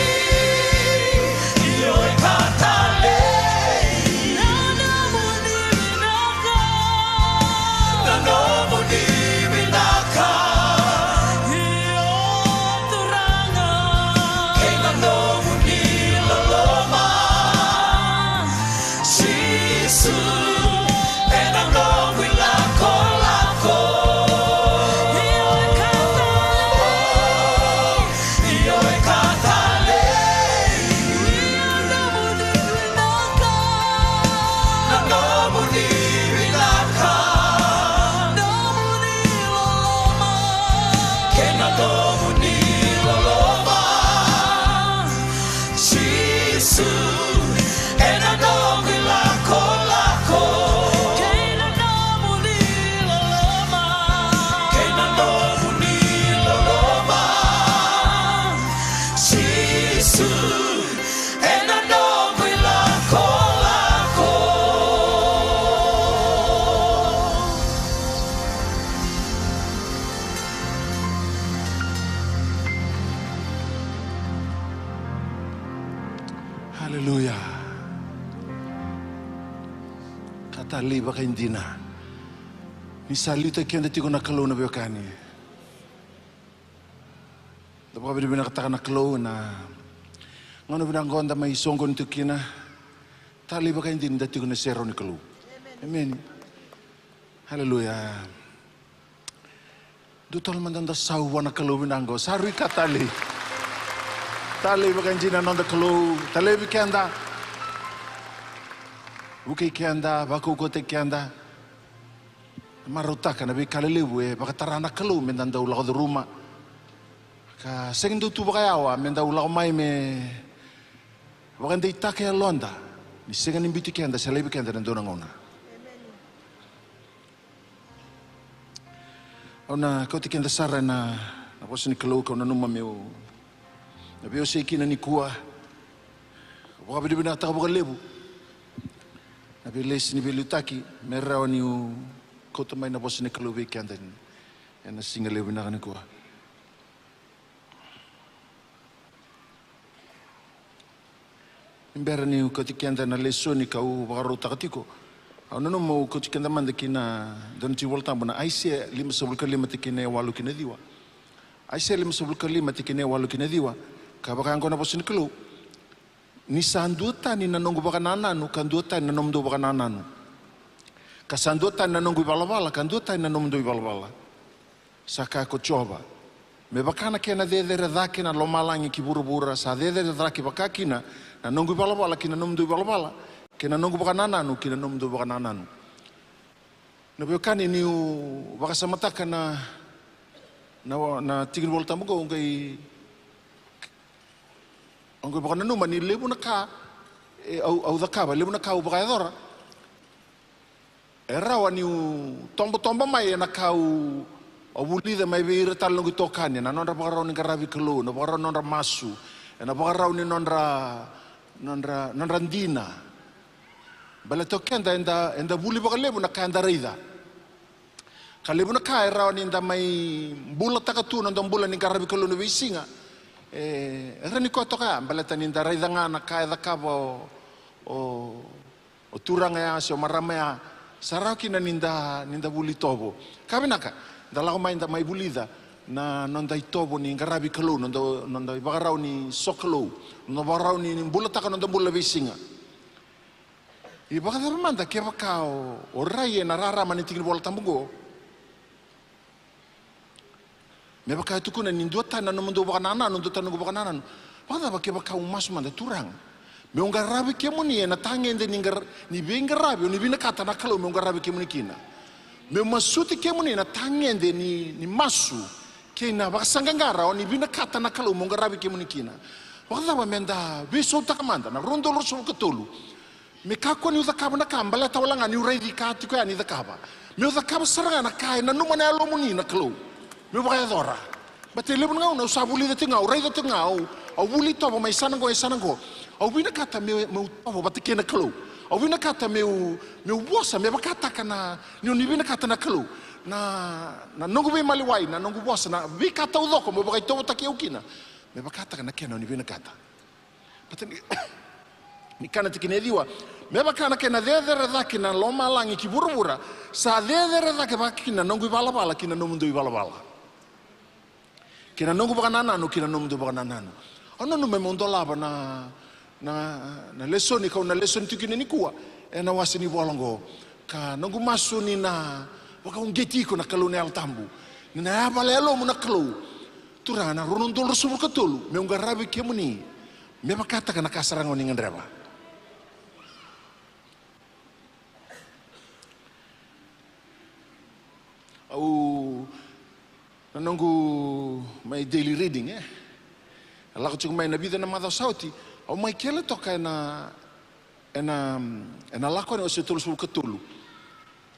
io e katalei no muni vinaka io turanga che no muni loloma Sisu e no wila kolako io e katalei no muni vinaka che no muni loloma Sisu e no wila kolako che no muni loloma Sisu e no wila kolako Hallelujah. Katali baka hindi na. Misalita kaya na tiko na kalo na biyokani. Dapat ka binakataka na kalo na ngano binangkonda may songgon to kina. Tali baka hindi na tiko na zero ni kalo. Amen. Hallelujah. Dutol man danda sawa na kalo binanggo. Sarui katali. Tali baka hindi na nanda kalo. Tali baka anda. Bukai kianda, baku kote kianda. Marutaka na bikaliliwe, baka tarana kalu mendanda ulah do rumah. Ka sendu tu baka yawa menda ulah mai me. Baka ndai take londa. Ni sengan imbitu kianda, selebi kianda nandona ngona. Ona kau tikianda sara na pos ni kalu kau na numa meu. Na bio sekina ni kuah. Baka bidibina tak baka lebu. Nabi les ni belutaki merau ni kau temai na pos ni kalu kianda ni. Na singa lebu na kana kuah. Imbera ni kau tikianda na leso ni kau baka takatiko. Ano no mo ko tikenda man kina don ti volta bana aise 5 tikine walu kina diwa aise 5 tikine walu kina diwa ka baka ngona posin kelu ni sanduta ni nanongo baka nananu kanduta ni nanomdo baka nananu Kasandutan na nunggu balabala, kandutan na nunggu balabala. Saka ko coba. Me bakana kena dedere daki na lomalangi ki buru-bura sa dedere daki bakakina na nunggu balabala kina nunggu balabala kina nunggu bakanananu kina nunggu bakanananu. Na bekani ni bakasamataka na tigil bol tamugo ngai bakananu mani lebu na ka au dakaba lebu na ka u bakayadora. Erawa ni tombo mai na kau awuli da mai beira talong gitokane na nondra bagarau ni garavi kelo na bagarau nondra masu na bagarau ni nondra ndina bala tokenda enda buli bagalebu na kanda reida kalebu na ka erawa ni nda mai bula takatu na bula ni garavi kelo no bisinga era ni ko toka bala tani nda reida ngana ka da kabo o turanga ya so maramea saraki na ninda buli tobo. Kami naka, dalau main da mai bulida na nonda itobo ni ngarabi kalo, nonda bagarau ni sokalo, nonda bagarau ni bula taka nonda bula bisinga. Ibaga da manda ke bakao orai na rara mani tingil bola tambugo. Me bakao tu kuna ninduata na nondo bakanana, nondo tanu bakanana. Baga ba ke bakao mas manda turang. Me un garabi ke muni na tangende ni benga rabi ni bina kata na kalau me un garabi ke muni kina me masuti ke muni na tangende ni masu ke na bakasanga ngara ni bina kata na kalau me un garabi ke muni kina wakda ba menda biso takamanda na rondo lo so ketulu me kako ni udakaba na kambala tawlanga ni uredi kati ko ani dakaba me udakaba saranga na kai na numa na lo muni na kalau me ba dora batele bun ngau na sabuli de ngau rei de ngau au buli to ba mai sanango au vina kata meu tavo batike na kalo au vina kata meu bosa me bakata kana ni vina kata na kalo na nongu be maliwai na nongu bosa na vi kata udoko me bakai to take ukina me bakata kana kena ni vina kata patani ni kana tikine diwa me bakana kena dedere daki na loma langi ki burubura sa dedere daki bakina nongu balabala kina nomundu balabala kina nongu bakanana no kina nomundu bakanana no ono no me mondo lava na lesoni kau na lesoni tukine ni kuwa na wasini bolongo ka nongu masu ni na waka ungeti ko na kalu ne altambu ni na abalelo mo na kalu turana ronondol rusubu katulu me ungarabi kemuni me makata kana kasarango ni ngreba au nongu my daily reading Allah ko may nabida na madaw sauti o may kela to kay na lako ni osetul sul katulu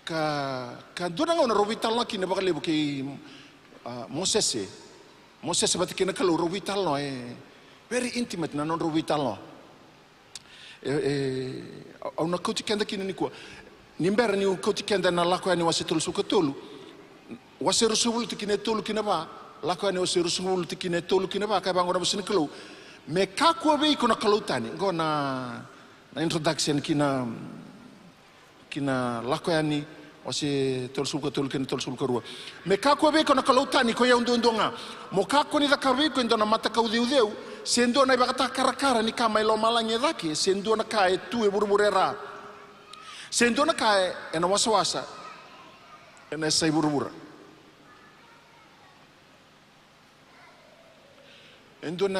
ka duna na rovital no kina bakalibu kay Moses bat kina kalu rovital no very intimate na non rovital no au na koti kenda kina ni ko nimber ni koti kenda na lako ni osetul sul katulu waseru sul tikine tulu kina ba lako ni oseru sul tikine tulu kina ba kay bangora busin kalu me kako be ko na kalutani go na introduction kina lako yani wase tolsul ko tolken tolsul ko rua me kako be ko na kalutani ko yaun ndonga mo kako ni dakabe ko ndona mata ka udiu sendo na bakata karakara ni kama ilo malange daki sendo na kai tu e burburera sendo na kai ena wasawasa ena sai burbura endo na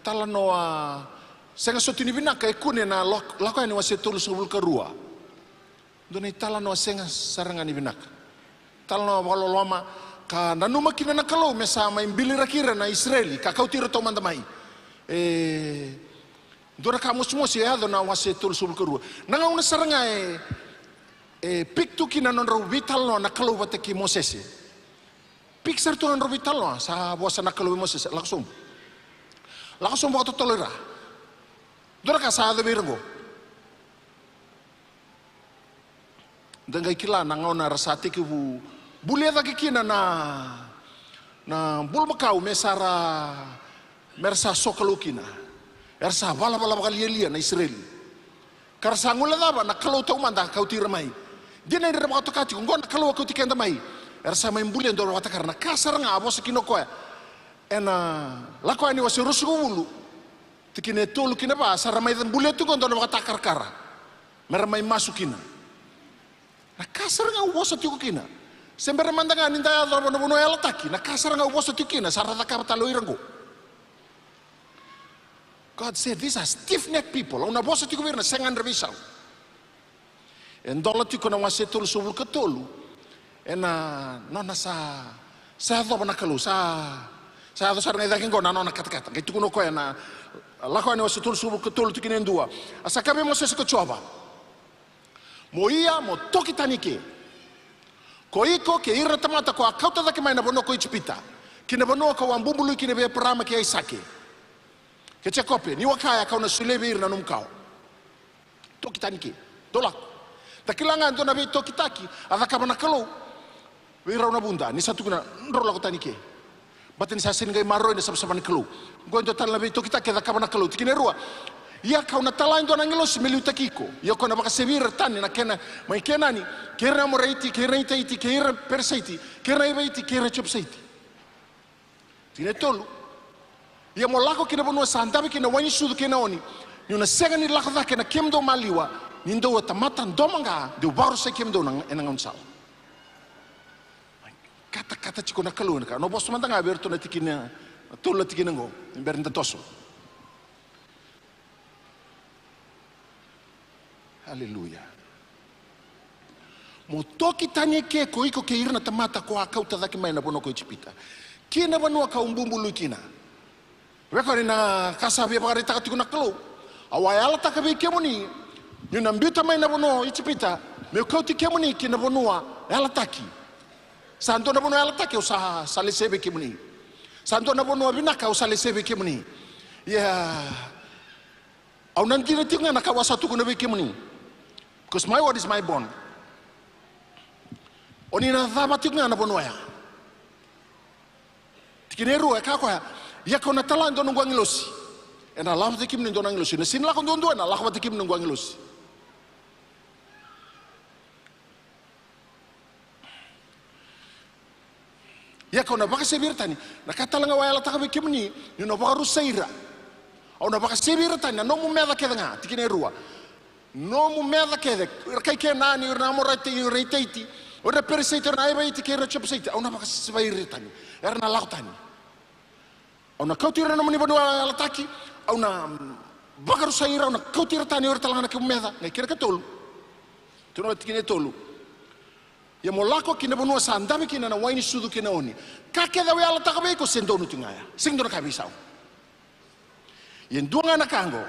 talanoa senga sotini binaka ekune na lako ni wase tolu subul karua endo na talanoa senga saranga ni binaka talanoa walo loma ka nanuma kina na kalau mesa mai bilira kira na Israeli ka kau tiro to mandamai endo na kamus ya do na wase tolu subul karua nanga una saranga piktu kina non ro vital no na kalau bateki Moses Pixar tu nandro vital no sa bosa na kalau Moses langsung waktu tolera dora ka sa de virgo dengai kila na ngona rasati ki bu bulia da kina na bul makau mesara mersa sokalukina ersa bala bakalia na Israel karsa ngula daba na kalau tau manda kau tiramai dia na ndra waktu kati ngona kalau kau tikenda mai ersa main bulia ndoro wata karena kasar nga abo sakino ko ena lako ani wasi rusugu bulu tikine tolu kina ba saramai dan bulia tu gondo na wata karkara meramai masukina Na kasar nga ubosa tiku kina. Sembere mandangan ninda ador bono ela taki. Na kasar nga ubosa tiku kina sarata kapatalo irango. God said these are stiff-necked people. Una bosa tiku virna sengan revisau. En dola tiku na wasetulu subul ketulu. Ena nona sa ador na kalu sa ador sarang idakin go na nona kata-kata. Kay tiku no ko na lako ani wasetulu subul ketulu tikinen dua. Asa kabe mo se coba. Mo ia mo toki tanike. Ko iko ke ira tamata ko akauta dake mai na bono ko ichipita. Kina bono ko wambubulu kina be parama ke aisake. Ke chekope ni wakaya ka una sulebe ira num kau. Toki tanike. Dolak. Takilangan do na be toki taki adaka bana kalo. Ira una bunda ni satu kuna ndrola ko tanike. Batin sa sin gai maro ni sabsa ban kalo. Go ndo tan labe toki taki adaka bana kalo tikine rua. Ia kau na talain do nangelos meliu takiko. Ia kau na baka sevir tani na kena mai kenani kera moreiti kera itaiti kera perseiti kera ibaiti kera chopseiti. Tine tolu. Ia mo lako kina bonua santabi kina wani sudu kina oni. Ni una sega ni lako kena kemdo maliwa nindo wa tamatan domanga de baru se kemdo nang enangon sal. Kata-kata chiko na kaluan ka. No bos mantanga berto na tikina tolu tikina ngo berinta toso. Haleluya. Mo toki tanya ke ko iko ke irna tamata ko akauta daki mai na bono ko ichipita. Kina banua ka umbumbulu kina. Rekori na kasabi bakari takati kuna kalo. Awayala takabe kemuni. Yuna mbita mai na bono ichipita. Me kauti kemuni kina bonua ala taki. Santo na bono ala taki usaha salisebe kemuni. Santo na bono binaka usalisebe kemuni. Ya. Au nanti tinga na kawasatu kuna be kemuni. Because my word is my bond. Oni na dhaba tinga na bonoya. Tikineru e kako ya kona tala ndo ngwa ngilosi. Ena lawa tikim ndo ngilosi. Na sin la ko ndo na lawa tikim ngwa ngilosi. Ya kona baka sebirtani. Na katala nga wala takabe kimni, ni no baka rusaira. Au na baka sebirtani no mu meda kedanga tikineru. No mu meda kede kai ke nani na morati reitaiti ora perseiter na ibaiti ke rechopseita au na baka sebairitani erna lautani au na kautira na mani badua alataki au na bakaru saira au na kautira tani ora talana ke meda ngai kira katolu tuno tikine tolu ya molako kina bonua sandami kina na waini sudu kina oni kakeda we alataka be ko sendonu tingaya singdona kabisau yendunga na kango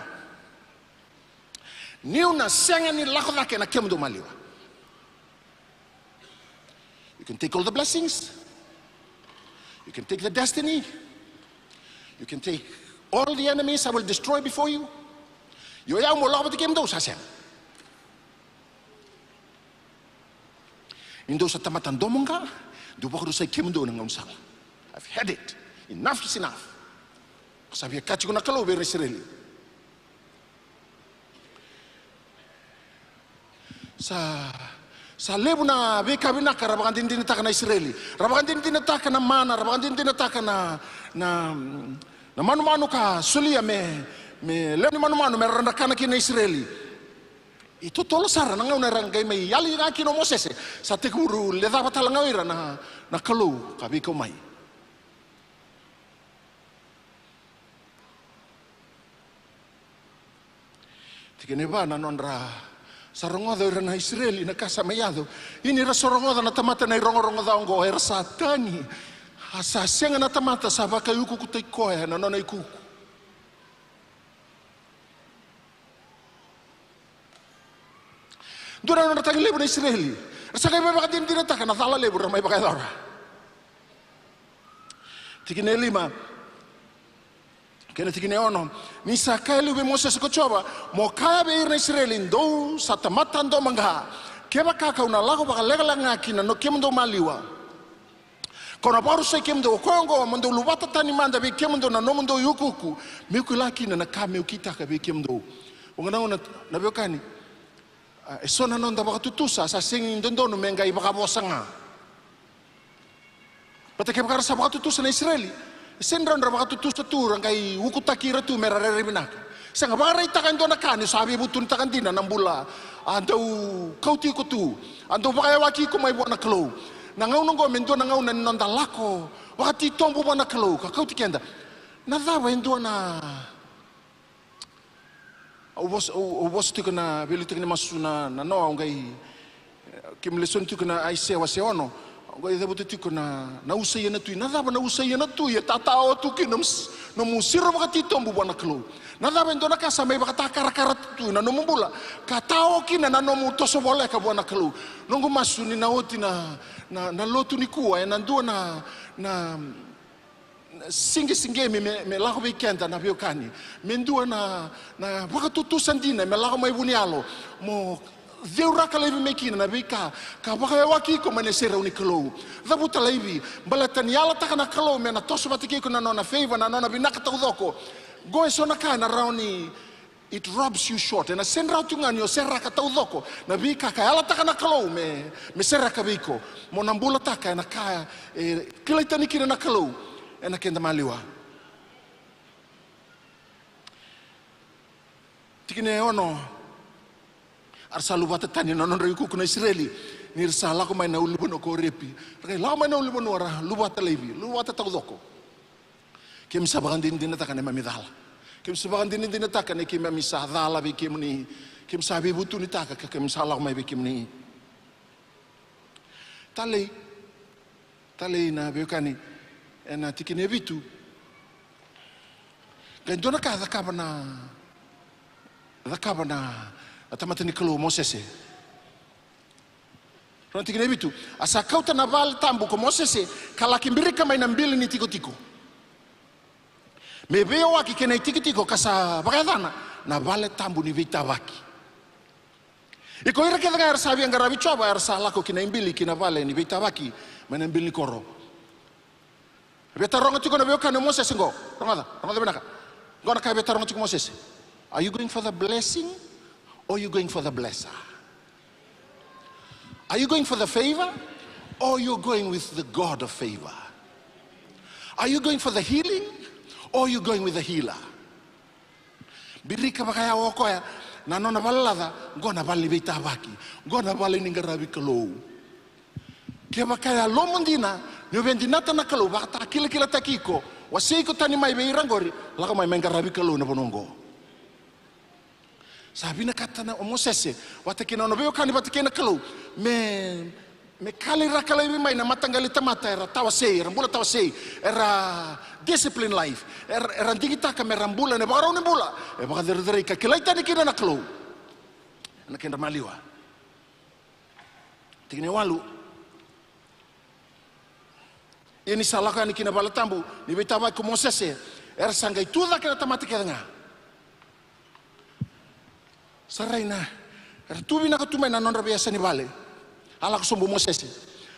ni una senga ni lako dake na kemdo maliwa. You can take all the blessings. You can take the destiny. You can take all the enemies I will destroy before you. Yo ya mo lako kemdo sa sen. Indo sa tamatan domonga, do bako sa kemdo ng unsang. I've had it. Enough is enough. Sabi ka chiko na kalo be Israel. Sa lebu na beka binaka rabakan din taka na Israeli. Rabakan din taka na mana, rabakan din taka na manu-manu ka sulia me lebu ni manu-manu me randakana kina Israeli. Itu tolo sara na ngaw na ranggay may yali nga kino Moses sa tekuru leda patala ngawira na kalu kabi ko may. Tikene ba na nonra sarongoda ira na Israeli na kasamayado ini ra sorongoda na tamata na irongorongoda ongo era satani asa senga na tamata sa baka yuku kutai koya na nona ikuku dura na tangi lebu na Israeli sa kay baka din dinata kana tala lebu ra may baka dora tikine lima kena tikine ono ni sakailu be Moses ko choba mo kaya be irna Israelin do sa tamatan do mangha keba kaka una lago baka lega ngakina no kemdo maliwa kono baru sai kemdo kongo mando lubata tani manda be kemdo na no mando yukuku miku lakina na kame ukita ka be kemdo ungana na be kani esona non da baka tutusa sa singin dondo no menga ibaka bosanga pata keba sa baka tutusa na Israeli sendron ra baka tutusa tu rangai ukutakira tu merare binaka Sanga baka takan do nakani sabi butun takan dina nambula. Andau kau ti ko tu. Andau baka waki ko mai buana klo. Nangau nongo mendo nangau na nonda lako. Wakati tombo buana klo ka kau ti kenda. Na dava endo na o vos tu na veli tu na masuna na no ngai kim leson tu na ai se wa se ono. Ngai debu tu na usai na tu na dava na usai na tu ya tatao tu ki no musiro wakati tombo buana klo. Na dava endo na kasa mai baka takara tu na no mbula. Ka tao ki na no mu toso bole ka buana klo. Nongo masuni na oti na lotu ni kuwa na ndo na singe me lako weekend na biokani mendua na wakatutu sandina me lako mai bunialo mo Deura ka levi mekina na bika ka baka waki ko mane sera uni klo da buta levi balatani ala takana klo me na toso batiki ko na nona favor na nona binaka tawdoko go sona kana rauni it robs you short and senra tungan yo serra ka tawdoko na bika ka ala takana klo me serra ka biko mo nambula taka na ka kilaitani kina na klo ena kenda maliwa tikine ono arsalu bata tani non riku kuna Israeli nir sala ko mai na ulibono ko repi re la mai na ulibono ora lubata levi lubata tawdoko kem sabagan din takane mamidala kem sabagan din takane kem misadala be kem ni kem sabi butu ni taka kem sala ko mai be kem ni tale na bekani ena tikine vitu gandona ka zakabana atamata ni kalo Mosese ron tikine vitu asa kauta na val tambu ko Mosese kala kimbirika mai na mbili ni tiko me veo waki kena tiko kasa bakadana na vale tambu ni vita waki iko ira ke dagar sabi angara bichoba ar sala ko kina mbili kina vale ni vita waki mana mbili koro beta ronga tiko na veo kana Moses ngo ronga benaka ngona ka beta ronga tiko Moses. Are you going for the blessing or are you going for the blesser? Are you going for the favor or are you going with the God of favor? Are you going for the healing or are you going with the healer? Birika bakaya wokoya na nona balada ngona bali beta baki ngona bali ningarabi kalo ke bakaya lomondina nyo vendinata na kalo bata kila takiko wasiko tani mai beirangori lako mai mengarabi kalo na bonongo sabi na kata na Mosese watakina no beo kani watakina kalo me kali rakala mai na matanggali tamata era tawase rambula tawase era discipline life era digita ka merambula ne baro ne bula e baka dere ka kilaita ni kina na kalo na kenda maliwa tingene walu ini salaka ni kina balatambu ni betaba ko Mosese era sanga ituda kena tamata kenga saraina era tubi na katumai na nonra biasa ni bale ala ko sombo Mosese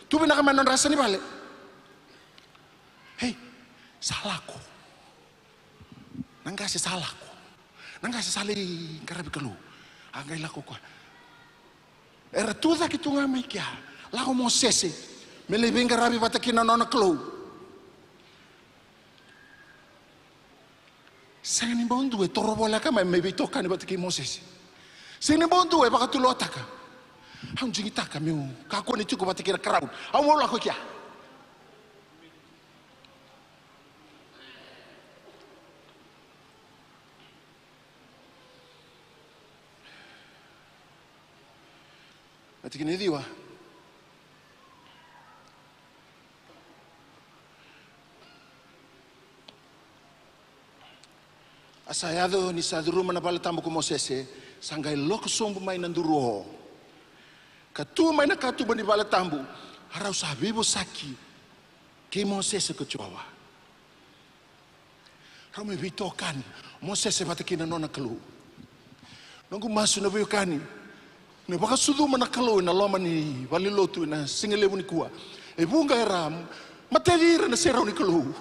tubi na kama nonra sa ni bale hey salako nangase sali karabi kalu angai lako ko era tuda kitunga mai kia la ko Mosese mele benga rabi batakina nona klo sangani bondu e torobola kama me bitoka ni bataki Moses sini bondu e baka tulo ataka hang jingi taka meu ka ko ni tuko batakira crowd au mo la ko kia batakini diwa asayado ni saduru mana bala tambu ko Mosese sangai loko sombu mai nanduro katu mai na katu bani bala tambu harau sabibo saki ke Mosese ko chawa rame bitokan Mosese batakina nona kelu nongu masu na biokani ne baka sudu mana kelu na loma ni valilotu na singelebu ni kuwa e bunga eram matedira na serau ni kelu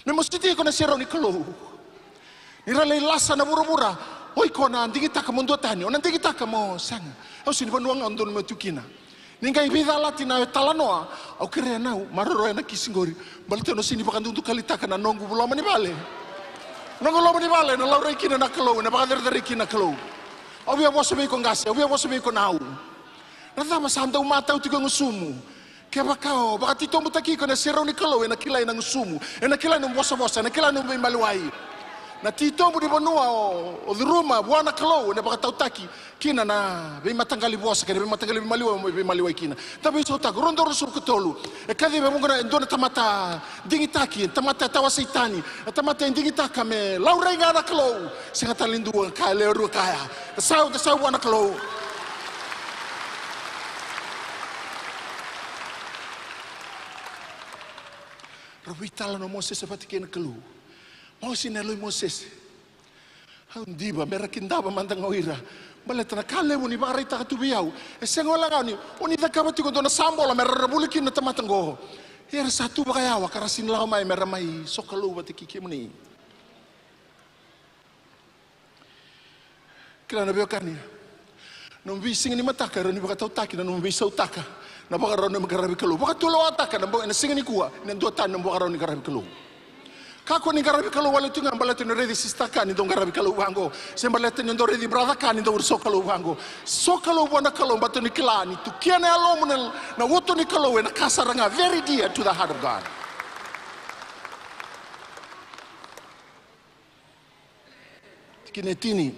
ne mostiti ko na serau ni kelu ira lei lasa na bura-bura oi kona andigi taka mondo tani ona andigi taka mo sanga au sini banuang andon mo tukina ningai vida latina talanoa au kere nau maroro na kisingori balto no sini bakandu kali taka na nongu bulama ni bale Nangolo ni vale na laura ikina na kalau na baka dari kina kalau. Obia bosa be ko ngase, obia bosa be ko nau. Na tama sanda umata uti ko ngusumu. Kaya baka tito mutaki ko na siraw ni kalau na kilay ng ngusumu. Na kilay ng bosa na kilay ng maluwai. Na tito mo di banua o ruma buana kalau na baka tautaki kina na be matanggali bosa kaya be matanggali maliwai kina. Tapi so tak rondo rusu ketolu. Kadi be mungkin ndona tamata dingitaki tamata tawasaitani tamata dingitaka me laura nga na kalau singa talindu ka leru kaya. Sao buana kalau. Rawitala no Moses seperti kena kalau. Moses neloi Moses. Diba merakindaba mandang oira. Baleta na kale mo ni baray ta katubiyaw. Sengo lang ni uni da kabati ko do na sambola merrabulikin na tamatango. Era satu ba kaya wa karasin lao mai meramai sokalo bati kikimni. Kila na biokani. Nung bising ni mataka ron ni baka tautaki na nung bisa utaka. Na baka ron na magarabi kalu. Baka tulo ataka na baka singa ni kuwa. Nanduatan na baka ron ni garabi kalu. Kako ni garabi kalau wale tunga balete no redi sistaka ni dong garabi kalau wango sembalete ni dong redi brother kan ni dong so kalau wango so kalau wana kalau bato ni klani tu kiane alo munel na woto ni kalau na kasaranga very dear to the heart of God. Kinetini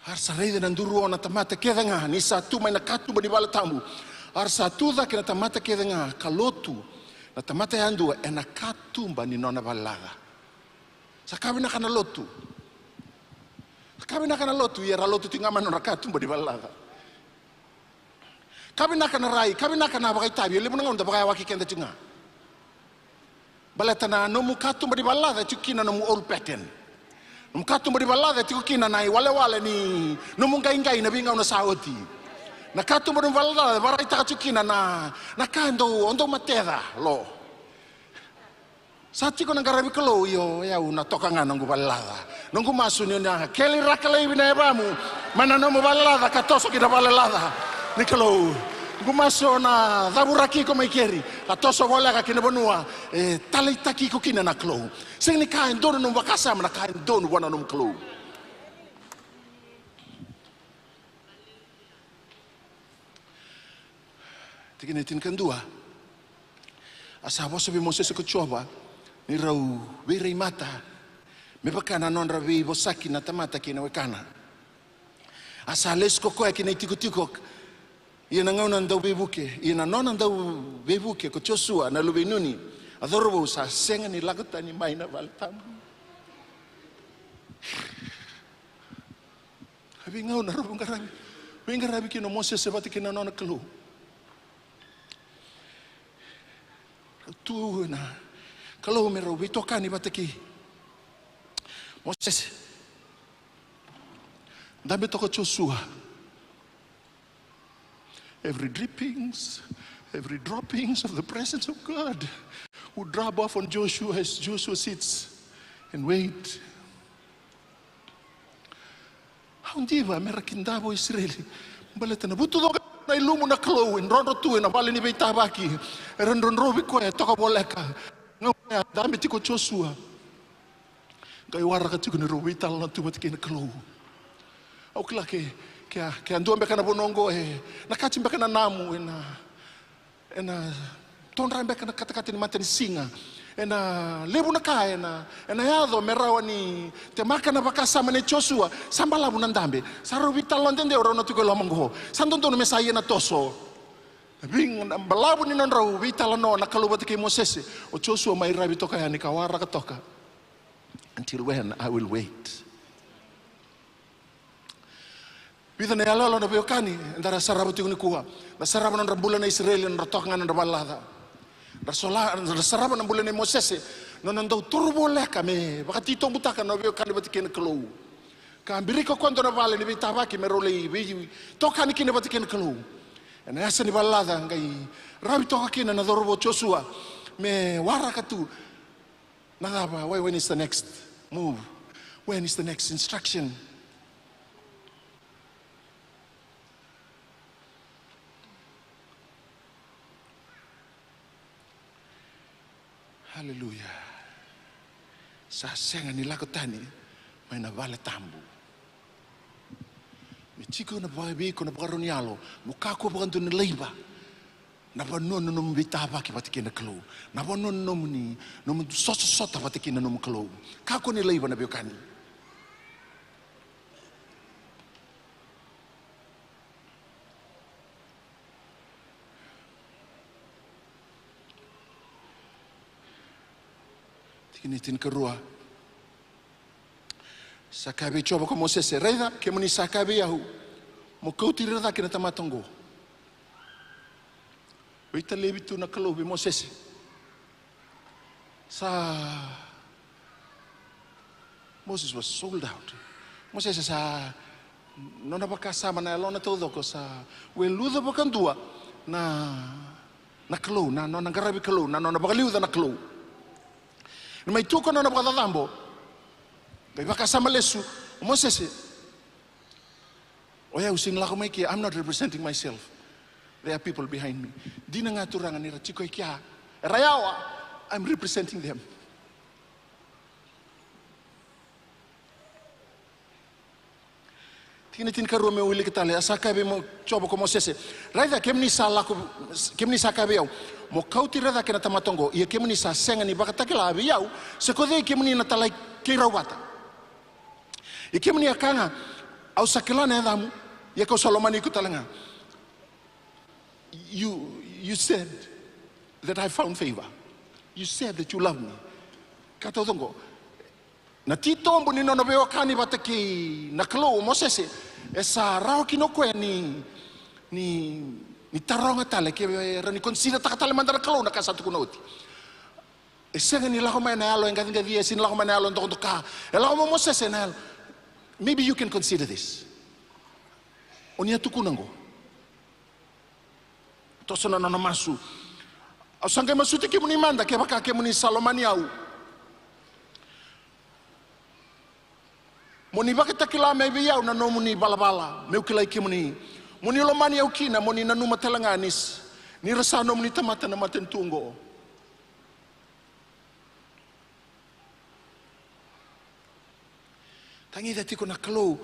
har sarede na nduru ona tamata kedanga ni satu mai na katu bani bala tambu har satu da kena tamata kedanga kalotu na tamata yandu e na katumba ni nona balaga. Sakabi na kana lotu. Sakabi na kana lotu yera lotu tingama nona katumba di balaga. Kabi na kana rai, kabi na kana bakai tabi, limu nanga unda bakai waki kenda tinga. Baleta na nomu katumba di balaga tukina nomu old pattern. Nomu katumba di balaga tukina nai wale ni nomu ngai na binga una saoti. Na katu mo balaga barai ta tukina na kando ondo matera lo. Sati ko nang garabi kalo yo ya una toka nga nang balaga. Nung masu ni na keli rakale bina bamu mana no balaga katoso kita balaga. Ni kalo gumaso na daburaki ko mai keri katoso wala ka kina bonua talai taki ko kina na klo. Sing ni kain dono no bakasa na kain dono wana no klo. Tikinetin kandua. Asabo sabi Moses ko choba ni rau wirei mata. Me bakana non rabi bosaki na tamata kina wekana. Asales ko koe kina tiko. Ia na ngau nandau bebuke, ia na non nandau bebuke ko Joshua na lubenuni. Adorobo sa senga ni laguta ni mai na baltam. Habi ngau na robong karabi. Wingarabi kina Moses sebati kina non kelu. Tu na kalau mero bitokani bataki Moses dabe toko Joshua every droppings of the presence of God would drop off on Joshua as Joshua sits and wait. Hindi ba merakindabo Israeli baleta na buto doga na ilumo na klow in rondo tu na bali ni beitabaki rendon robi ko e toka boleka ngaya dami tiko Joshua kai wara ka tiko ni robi tal na tu batiki na klow au kla ke ando mbeka na bonongo na kati mbeka na namu ena tonra mbeka na katakati ni mata ni singa ena lebu na ka ena yado merawa ni te maka na bakasama ni Joshua sambala bunandambe saro vital ndende oro no tuko lomongo sandondo no mesaya na toso bing balabu ni non raw vital no na kalubati kay Moses o Joshua mai rabi toka yani kawara ka toka until when I will wait. Bida na yalalo na biokani ndara sarabu tinguni kuwa na sarabu na bulan na Israel na toka nga na balada Rasaraban ng bulan ni Moses nonon daw turbo leka me baka tito butaka no bio kan batiki na klo ka ambiri ko kwando na vale ni bitabaki merole bi to kan kini batiki na klo na asa ni balada ngai rabi to kina na dorbo Joshua me wara katu na ba when is the next move, when is the next instruction? Hallelujah. Sa senga ni lako tani mai na vale tambu. Me chico na baby ko na baron yalo, mukako baganto ni leiba. Na banon no mbitaba ki patikina klo. Na banon no muni, no sota patikina no klo. Kako ni leiba na biokani. Tikini tin kerua. Sakabe coba ko Moses reida ke muni sakabe yahu. Mo kauti reda kina tamatongo. Oita levi tu na kalo be Moses. Moses was sold out. Moses sa nona baka sama na lona todo ko sa we luda bakan tua na kalo na nona garabi kalo na nona baka liuda na kalo. Na mai tu ko nona baka dambo. Bai baka sama lesu Moses. Oya using lako mai ki I'm not representing myself. There are people behind me. Di na nga turangan nila chiko ikia. Rayawa, I'm representing them. Tinitin karu me uli kita le asakabe mo coba ko Moses. Raida kemni sakabe yau. Mo kau tirada kena tamatongo. Ia kemni sa senga ni bakatakela abi yau. Sekode kemni na talai kirawata. Ia kemni akanga au sakelana edamu. Ia kau Solomani ku talanga. You said that I found favor. You said that you love me. Kata tongo. Na titombo ni nono beo kani bataki na klo Moses esa rao kinoko ni taronga tale ke rani consider takatale mandara klo na kasatu kunoti. Esenga ni lako mai na alo enga dinga dia sin lako mai na alo ndoko ka. Elako mo Moses na maybe you can consider this. Onia tukunango. Toso na nona masu. Au sangai masu te kemuni manda ke baka kemuni Salomani au. Moni baka takila me biau na no muni balabala. Meu kilai kemuni. Moni lomani au kina moni na numa telanganis. Ni rasa no muni tamata na matentungo. Tangi dati ko na klo.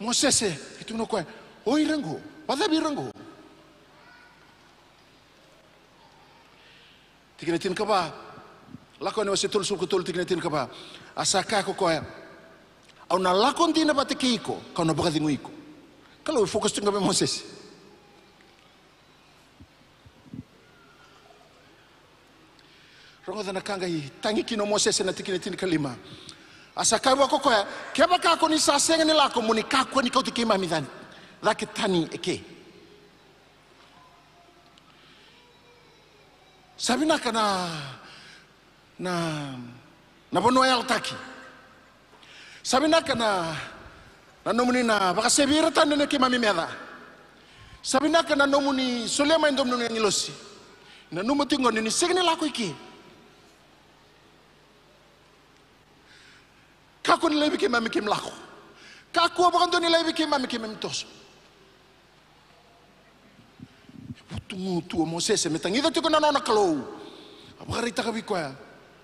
Moses itu no koe. Oi rango. Padabi rango. Tikinatin ka ba? Lako ni wasi tulsul ko tul tikinatin ka ba? Asaka ko koe. Au na lakon din na batiki ko, kau na bakadingo iko. Kalau fokus tu ngabe Moses. Rongo dana kangai tangi kino Moses na tikinatin ka lima. Asaka wa ko koe, keba ka ko ni sasenga ni lako muni ka ko ni kau tikima midan. Rakitani eke. Sabi na ka na bono ay altaki. Sabi na ka na nomuni na baka sebira tanda na kimami meda. Sabi na ka na nomuni solema indom nung ngilosi. Na numutingon ni segni lako iki. Kako ni lebi kimami kim lako. Kako baka ni lebi kimami kim toso. Tungu Moses metangida tu na nona kalo. Abakarita ka bikoya.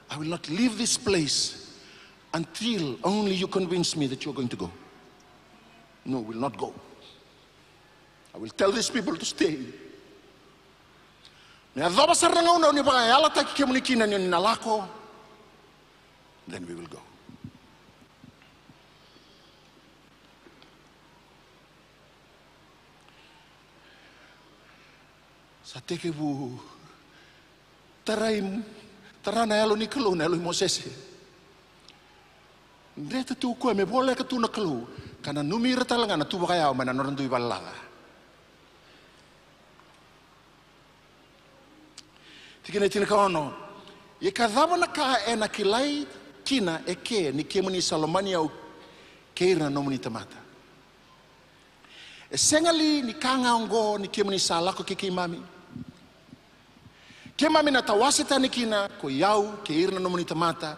I will not leave this place until only you convince me that you're going to go. No, will not go. I will tell these people to stay. Me adaba saranga una ni baka yala taki kemunikina ni nalako. Then we will go. Sa teke bu tarana elo ni kalo na elo Moses. Ndeta tu ko me bole ka tu na kalo kana numira talanga na tu baka mana noran tu ibalaga. Tikina tina ka ono. Ye kadaba na ka ena kilai kina eke ni kemuni Salomani au keira no muni tamata. Esengali ni kanga ongo ni kemuni salako kikimami. Kemami na tawasita ni kina ko yau ke irna no muni tamata,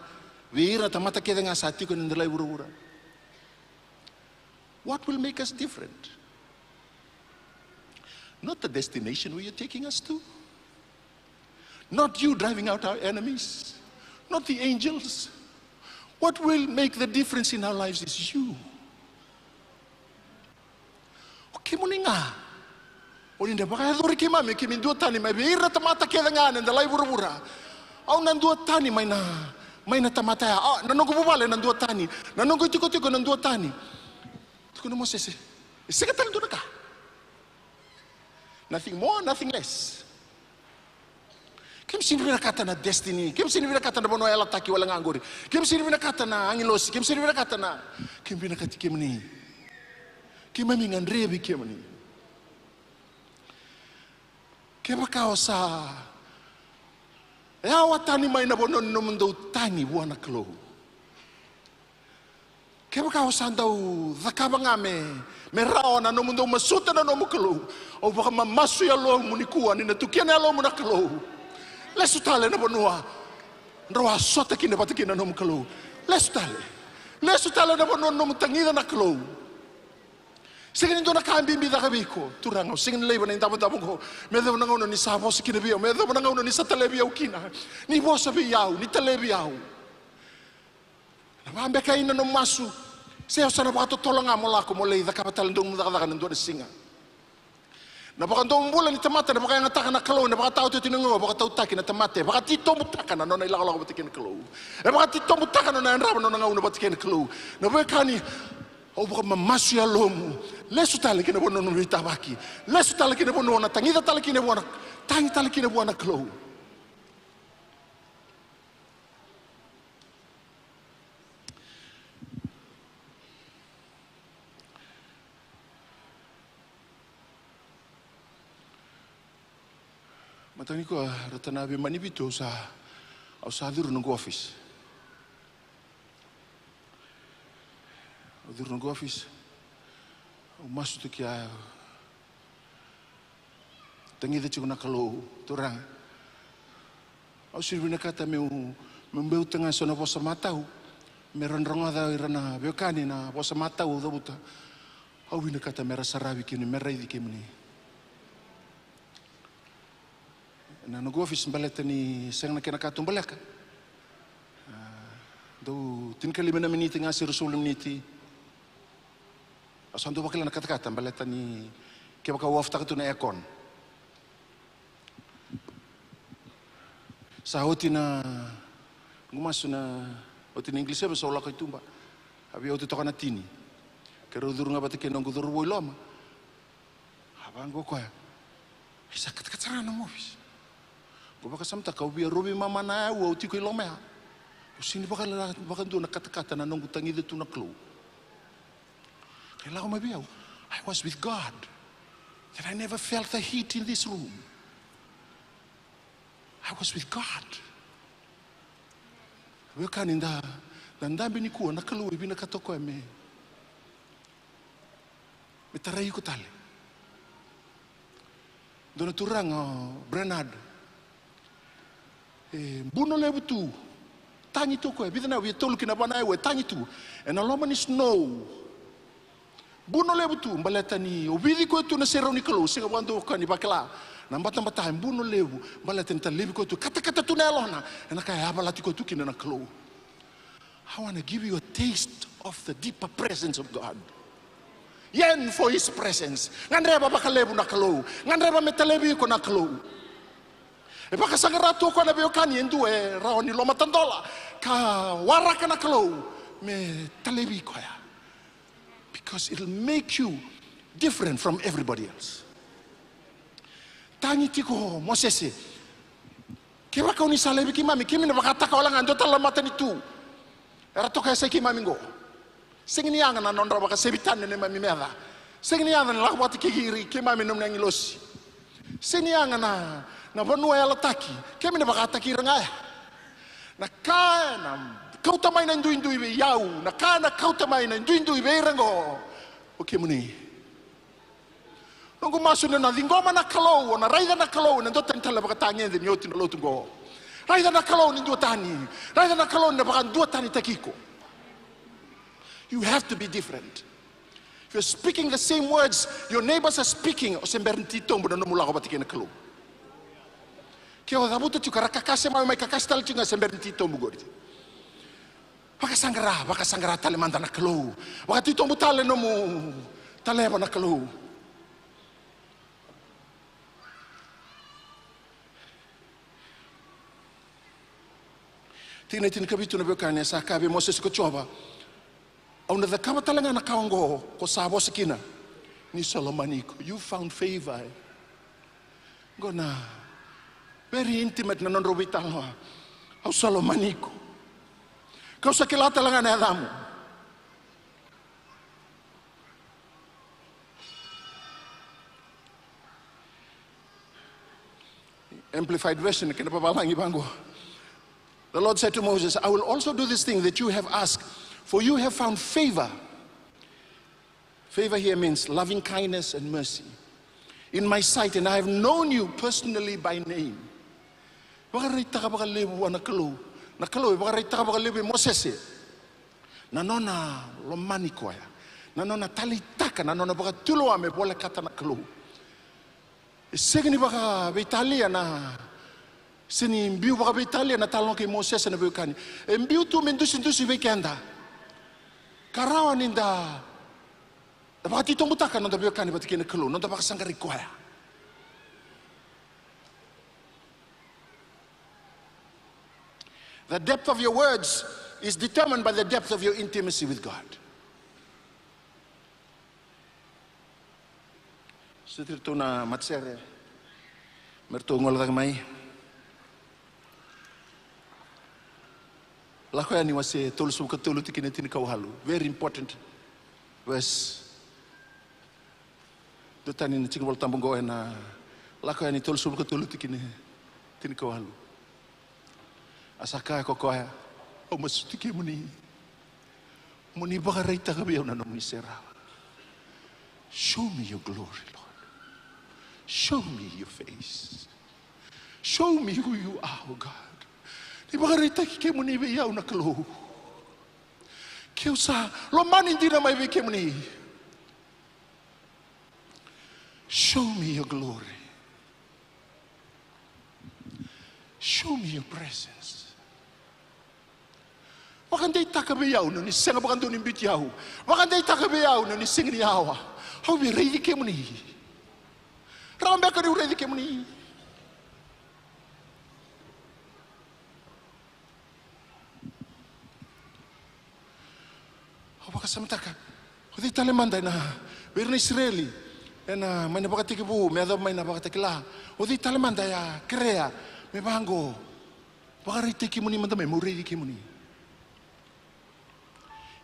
we irna tamata ke nga sati ko nindalai ura-ura. What will make us different? Not the destination where you're taking us to. Not you driving out our enemies. Not the angels. What will make the difference in our lives is you. Okay mo nga. O hindi ba kaya duri kimami kimi dua tani may bira tamata kaya nga nanda lay bura-bura. Au nan dua tani may na tamata ya. Nanong ko bubale nan dua tani. Nanong ko tiko nan dua tani. Tiko na mo sese. Sige tali doon ka. Nothing more, nothing less. Kim sini kata na destiny. Kim sini kata na bono ela taki wala ngangori. Kim sini kata na angilos. Kim sini kata na kim binakati kim ni. Kim amingan rebi kim ni. Kim kau sa. Yawa tani may na bono numundo tani buana klo. Kim kau sa daw zakabang ame. Merao na numundo masuta na nomu klo. O baka mamasu ya lo munikuan ni natukian ya lo munaklo. Lesutale na bonua. Nrawa sota kina patikina nomu klo. Lesutale na bono nomu tangida na klo. Singin do na kambi mi da kabiko. Turango singin leba na intamo ko. Medo na ngono ni sabo sikina biyo. Medo na ngono ni sa telebiyaw kina. Ni bosa biyaw, ni telebiyaw. Namambe kain na nomu masu. Saya sana baka tolong amol ako mulai da kapatal ndong mudaka nando na singa. Na baka ndong mula ni tamate na baka yang ataka na kalo na baka tao tinungo baka tao taki na tamate baka tito mutaka na nona ilakala ko batikin kalo. Na baka tito mutaka na nraba nona ngauna batikin kalo. Na baka kani o baka mamasu ya lomu. Lesu tali kina bono no itabaki. Lesu tali kina bono na tangida tali kina bono tangi tali kina bono kalo. Matani ko ratanabi manibito sa ausadur ng office. Ausadur ng office. Umasu tu kia tangi de chuna kalo turang. Ausir bina kata membeu tengah sona posa matau. Meron rongada irana biokani na posa matau do buta. Au bina kata mera sarabi kini mera idi kimni. Na no office baleta ni sang na kinakatung balaka. Do tin kalima na miniti nga si Rasulum niti. Asan do bakila nakata baleta ni kaya baka wafta ka na aircon. Sa hoti na ngumaso na hoti na English ba sa wala kay tumba. Abi hoti to ka na tini. Kero dur nga batike nang gudur boy lama. Habang ko kaya. Isa katakatara na mo office. Kau baka samta kau biar robi mama na au tiko ilomea. Usini baka do na kata-kata na nong utangi de tu na klo. Kailangan mabiyaw. I was with God. That I never felt the heat in this room. I was with God. Biyo kaninda nandambi ni kuwa na klo ibi na katoko me. Metarai ko tali. Doon turang Bernard. Buno lebu tu, tangi tu ko, bida na we tolu kina bana we tangi tu, and aloma ni snow. Buno lebu tu, baleta ni, obidi ko tu na serau ni kalo, singa wando ka ni bakla, nambata mbata buno lebu, baleta nta lebu ko tu, kata tu na elona, and kaya abalati ko tu kina na kalo. I want to give you a taste of the deeper presence of God. Yen for His presence. Ngandreba bakalebu na kalo, ngandreba metalebi ko na kalo. E baka sangarato ko na biokani endu rao ni loma tandola ka waraka na kalo me talebi ko ya. Because it'll make you different from everybody else. Tangi tiko Mosese. Kira kau ni salebi ki mami kimi na baka taka wala ngando talamata ni tu. Era to kaya sa ki mami ngo. Singini anga na nondra baka sebitan ne mami mera. Singini anga na lakwati ki giri ki mami nom nangilosi. Singini anga na banua ela taki, kemi na baka taki rangaya. Na kaya na kau tamay na indui be yau, na kaya na kau tamay na indui be rango. Okay mo ni. Nung gumaso na lingoma na kalaw, na raida na kalaw, nandot ang tala baka tangin din yotin na lotong go. Raida na kalaw ni dua tani, raida na kalaw na baka dua tani takiko. You have to be different. If you're speaking the same words your neighbors are speaking, o semberntito mo na numula ko batikin na kalaw. Kaya dabuto tu karakakase may kakastal tu nga semberntito mo gori. Wakasangara talemanda na kalo. Wakati tombu tale no mu taleba na kalo. Tina kabitu na bekane sa kabe Moses ko choba. Au na kama talanga na kaongo ko sabo sakina. Ni Solomoniko, you found favor. Gona very intimate na non robitanga. Au Solomoniko. Kau sa kilata lang na Adamu. Amplified version, kinapabalang ibango. The Lord said to Moses, I will also do this thing that you have asked, for you have found favor. Favor here means loving kindness and mercy in my sight, and I have known you personally by name. Nakalo baka rita baka lebe Moses na nona lomani koya na nona talitaka na nona baka tulo ame bola kata nakalo segni baka Italia na sini mbiu baka Italia na talon ke Moses na bekani mbiu tu mendusi bekenda karawan inda da baka titong butaka na da bekani batikene kalo no da baka sangari koya. The depth of your words is determined by the depth of your intimacy with God. Setirto na matsere merto ngol mai. Lako yani wase tolsu ka tolu tikine tin kawhalu. Very important verse. Dotani ni tingol tambongo na lako yani tolsu ka tolu tikine tin kawhalu. Asaka ko koya o masutike muni baka reita ka biyaw na nung nisera. Show me your glory, Lord. Show me your face. Show me who you are, oh God. Di baka reita ki muni biyaw na kalo. Kaya sa loman hindi na may bike muni. Show me your glory. Show me your presence. Wakanday takabayaw no ni senga bakando ni bityaw. Wakanday takabayaw no ni singni hawa. How we ready kemuni. Rambe ka ni ready kemuni. Baka samtaka. Hodi talemanda na berna Israeli. Na may napakatikibu, may napakitikila. Hodi talemanda ya Korea. May bango. Baka ready kemuni mandamay mo ready kemuni.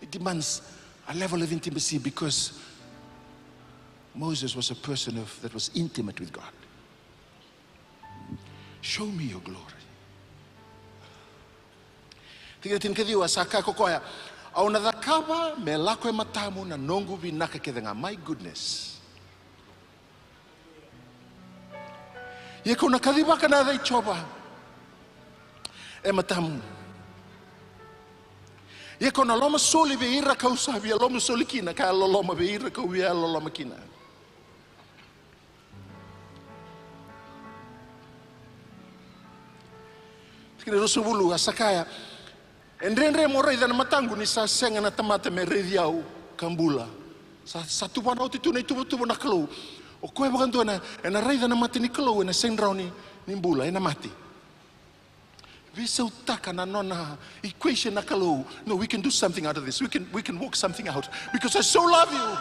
It demands a level of intimacy because Moses was a person that was intimate with God. Show me your glory. Tingnan kadiwa sa kakokoya. Au nadhakaba me lako matamu na nongu binaka kedenga. My goodness. Yeko nakadiba ka na dai choba. E matamu. Ye kona loma soli be ira kausa via loma soli kina ka loma be ira kau via loma kina. Tikina rosubulu asakaya.Endre mo rei dana matangu ni sa senga na tamata me rediau kambula. Sa tupa na uti tunai tupa na kalo. O koe bakantua na rei dana mati ni kalo na sengrau ni mbula na mati. Equation nakalo. No, we can do something out of this. We can work something out because I so love you.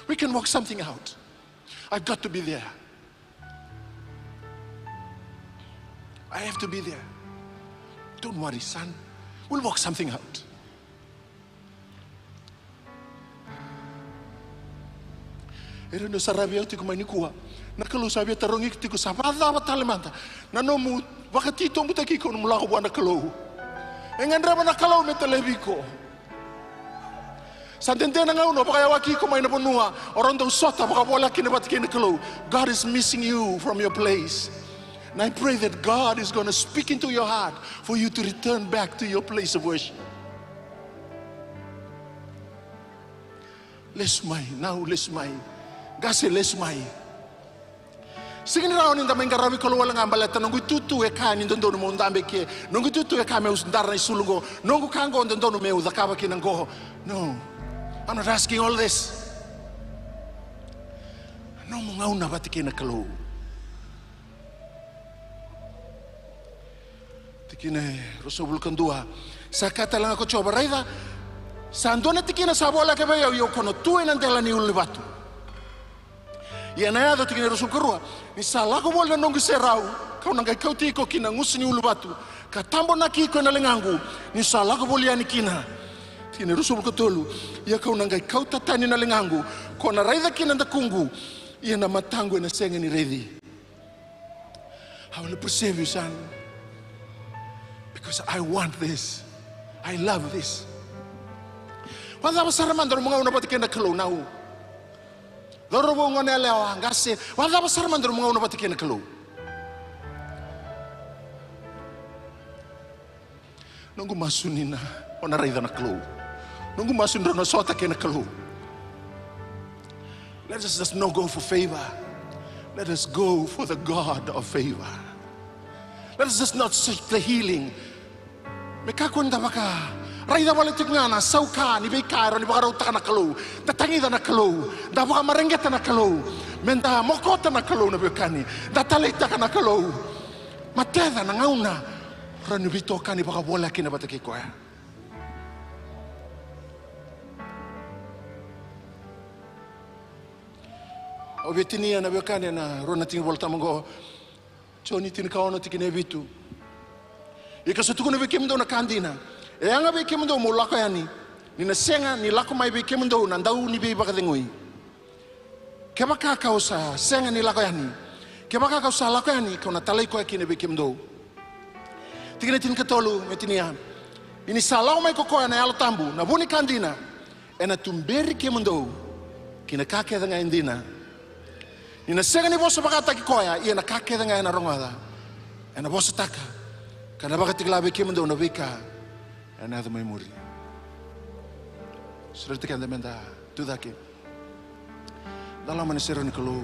We can work something out. I've got to be there. I have to be there. Don't worry, son. We'll work something out. Era no sarabia tiku mainikua. Nakalo sabia tarongi tiku sabada batalemanta. Nanomu wakati to mutaki ko mulako bwana kalo. Engandra bana kalo metelebiko. Santente na ngauno pakaya waki ko may napunua. Orondo sota pakabola kinabat kinakalo. God is missing you from your place. And I pray that God is going to speak into your heart for you to return back to your place of worship. Lesmai, now lesmai. Gase lesmai. Sigini rao ninda menga rabi kalau wala ngambaleta nongu tutu e ka ni ndono mo ndambe ke nongu tutu e ka me usndara ni sulungo nongu kango ndono me udakaba ke nango. No, I'm not asking all this. No mo ngauna batike na kalau. Tikine rosobul kandua sakata lang ako choba raida sandona tikina sabola ke bayo yo kono tu enantela ni ulibatu. Ia na ada tikina rosul kerua ni sala ko bola nongu serau kau nangai kau tiko kina ngusni ulibatu ka tambo na kiko na lengangu ni sala ko bolia ni kina tikina rosul ketolu ia kau nangai kau tatani na lengangu kona raida kina ndakungu ia na matangu na senga ni ready. I will preserve you, son. Because I want this. I love this. Wala basara mandaro mga una pati kena kalau nau. Loro bo ngone lewa ngase. Wala basara mandaro mga una pati kena kalau. Nunggu masunina ona raida na kalau. Nunggu masun na sota kena kalau. Let us just not go for favor. Let us go for the God of favor. Let us just not seek the healing. Mekakunda baka raida wala tingana sauka ni beikara ni baka rauta na kalau datangida na kalau da baka marengeta na kalau menda mokota na kalau na bekani datalita na kalau mateda na ngauna ranu bito kani baka bola kina bataki ko ya. Obetinia na bekani na rona tingi volta mango choni tin kaono tikine bitu. Ika sutuku na beke mendo na kandina. E anga beke mendo mo lako yani. Ni na senga ni lako mai beke mendo na ndau ni be baka dengui. Ke baka kau sa senga ni lako yani. Ke baka kau sa lako yani kau na talai ko yakine beke mendo. Tikine tin katolu metinia. Ini salau mai ko na yalo tambu na buni kandina. E na tumberi ke mendo. Kina kake danga indina. Ina senga ni bosa baka taki koya ia na kake danga na rongada. E na bosa taka. Karena baka tiglabe ke mendo na bika. E na mai muri. Sudah tekan demenda tu dake. Dalam manisero ni kalau.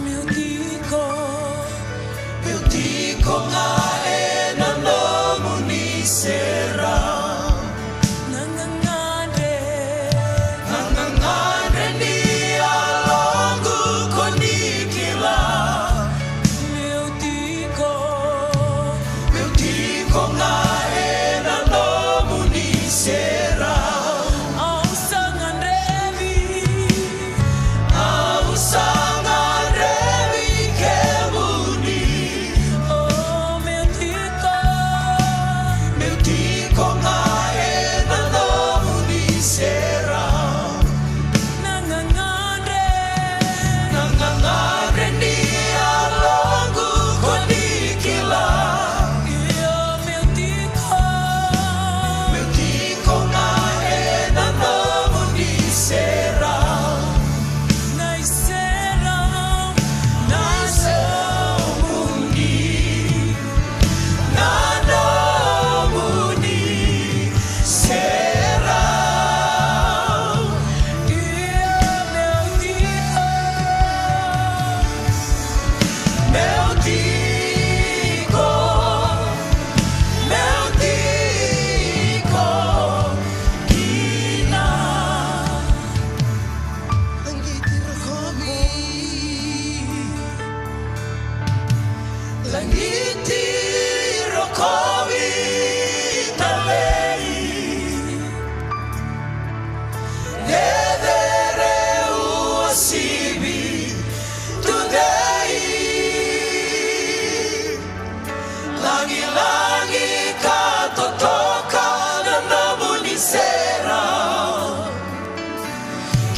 Meu Dico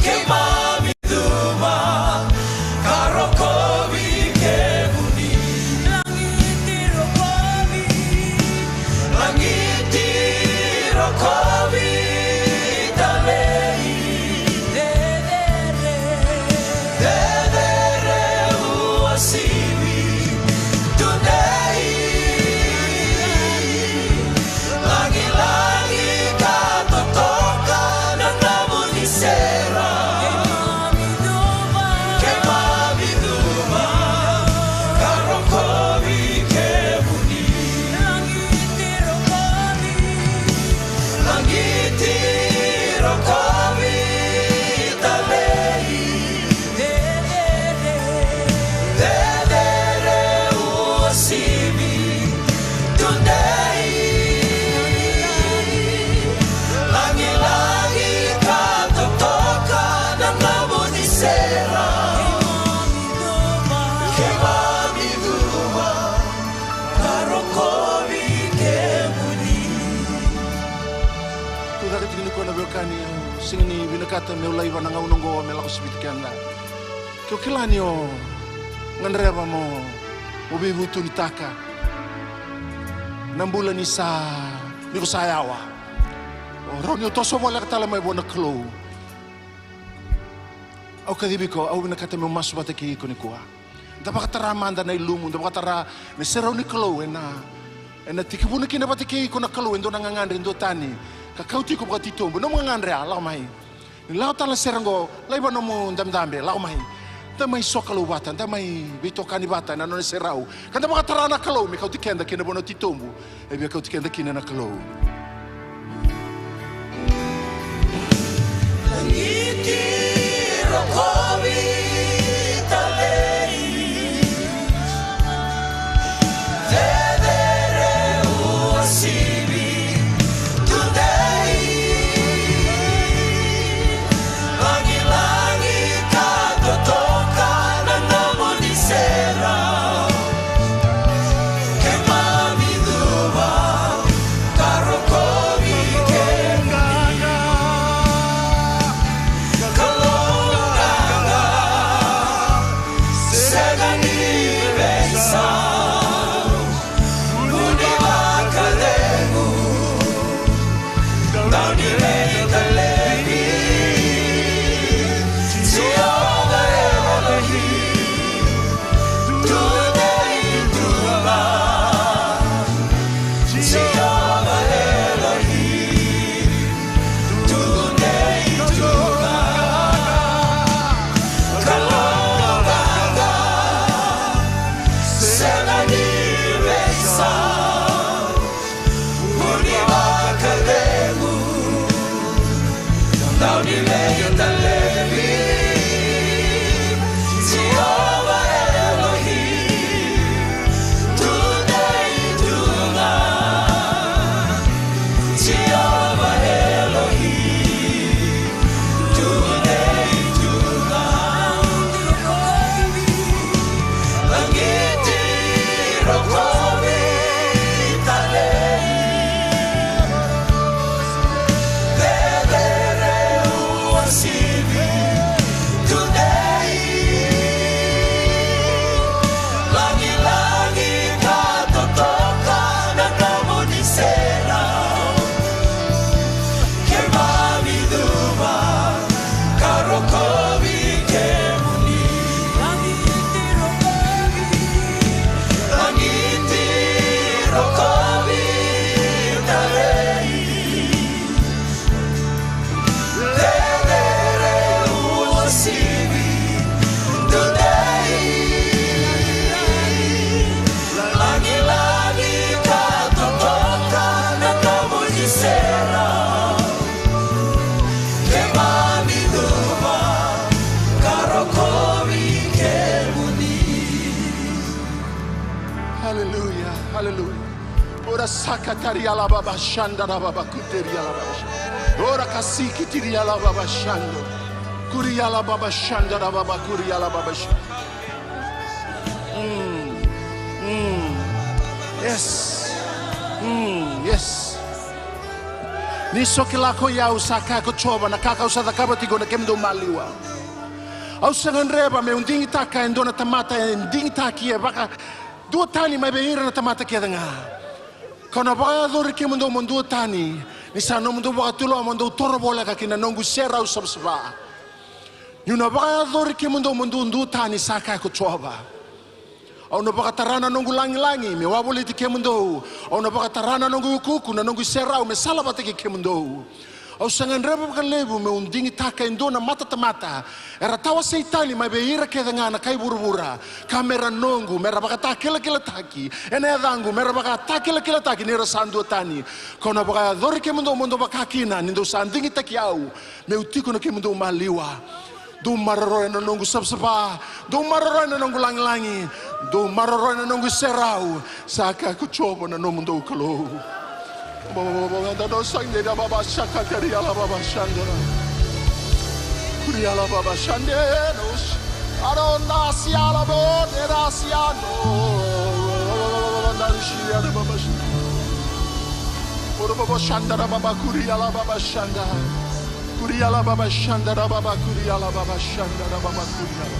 Kemami duma karokovi kebuni langiti rokovi dalei dedere uasivi tunei lagi-lagi katotoka ng namun isera Kemami duma karokovi kebuni langiti rokovi dalei dedere uasivi tunei lagi-lagi katotoka ng namun isera Kemami duma karokovi kebuni Tuda kita kini kona belkani singni binakata meulai wana ngaunongo melako sibitikan la. Kyo kilanyo nganreba mo ubibutu nitaka. Nambulan isa niko sayawa. Ronyo toso wala katala may bona klo. Au kadibiko au binakata me masu bataki ko ni kuha. Dapat kataramanda na ilumu, dapat katara na seraw ni klo ena tikibuna kina bataki ko na klo endo nangangandre endo tani. Kakauti ko batitombo no mangandre ala mai. Ni lao tala serango laiba no mo damdambe lao mai. Damai sokalo batan, damai bito kanibata na no serau. Kanda makatarana kalo mi kauti kenda kina bono titombo. Ebi kauti kenda kina na kalo. Langiti rokovi dalei dedere uasivi tunei lagi-lagi katotoka ng namun isera Kemami duma karokovi kebuni kalongaga segani besa budi bakalegu dauni meitalevi Jehovah Elohim today duma Jehovah Elohim today duma kalongaga segani besa budi bakalegu dauni meitalevi Jehovah Elohim today duma Jehovah Elohim today duma langiti rokovi dalei dedere uasivi tunei lagi-lagi katotoka ng namun isera Kemami duma karokovi kebuni langiti rokovi dalei dedere uasivi tunei lagi-lagi katotoka ng namun isera Kemami duma karokovi kebuni Hallelujah, hallelujah. Ora sakatari ala baba shanda na baba kuteri ala baba shanda. Ora kasiki tiri ala baba shando. Kuri ala baba shanda na baba kuri ala baba shanda. Yes. Yes. Niso kilako yau saka ko choba na kaka usada kabatigo na kemdo maliwa. Au sangan reba me undingi taka endona tamata endingi taki baka dua tani mai beira na tamata kia denga. Kona baka dori ke mundo dua tani ni sano mundo baka tulo mundo toro bola ka kina nongu sera usab saba. Yuna baka dori ke mundo dua tani saka ko choba. Au na baka tarana nongu langi me wabuli ti ke mundo. Au na baka tarana nongu kuku na nongu sera me salabate ke mundo. Au sangan reba baka lebu me undingi taka endona mata tamata. Era tawa seitani mai beira ke denga na kai burubura. Kamera nongu mera baka takela taki. Ene dangu mera baka takela taki nera sandu tani. Kona baka dori ke mundo baka kina nindo sandingi taki au. Me utiko na ke mundo maliwa. Do maroroy na nongu sabsaba. Do maroroy na nongu langi. Do maroroy na nongu serau. Saka kuchobo na nomundo kalo. Baba do sangue da baba shaka kari ala baba shandera. Kuri ala baba shanderos. Arona si ala bo derasiano. Narushi ala baba shanda. Oro baba shandara baba kuri ala baba shanda. Kuri ala baba shandara baba kuri ala baba shandara baba kuri ala.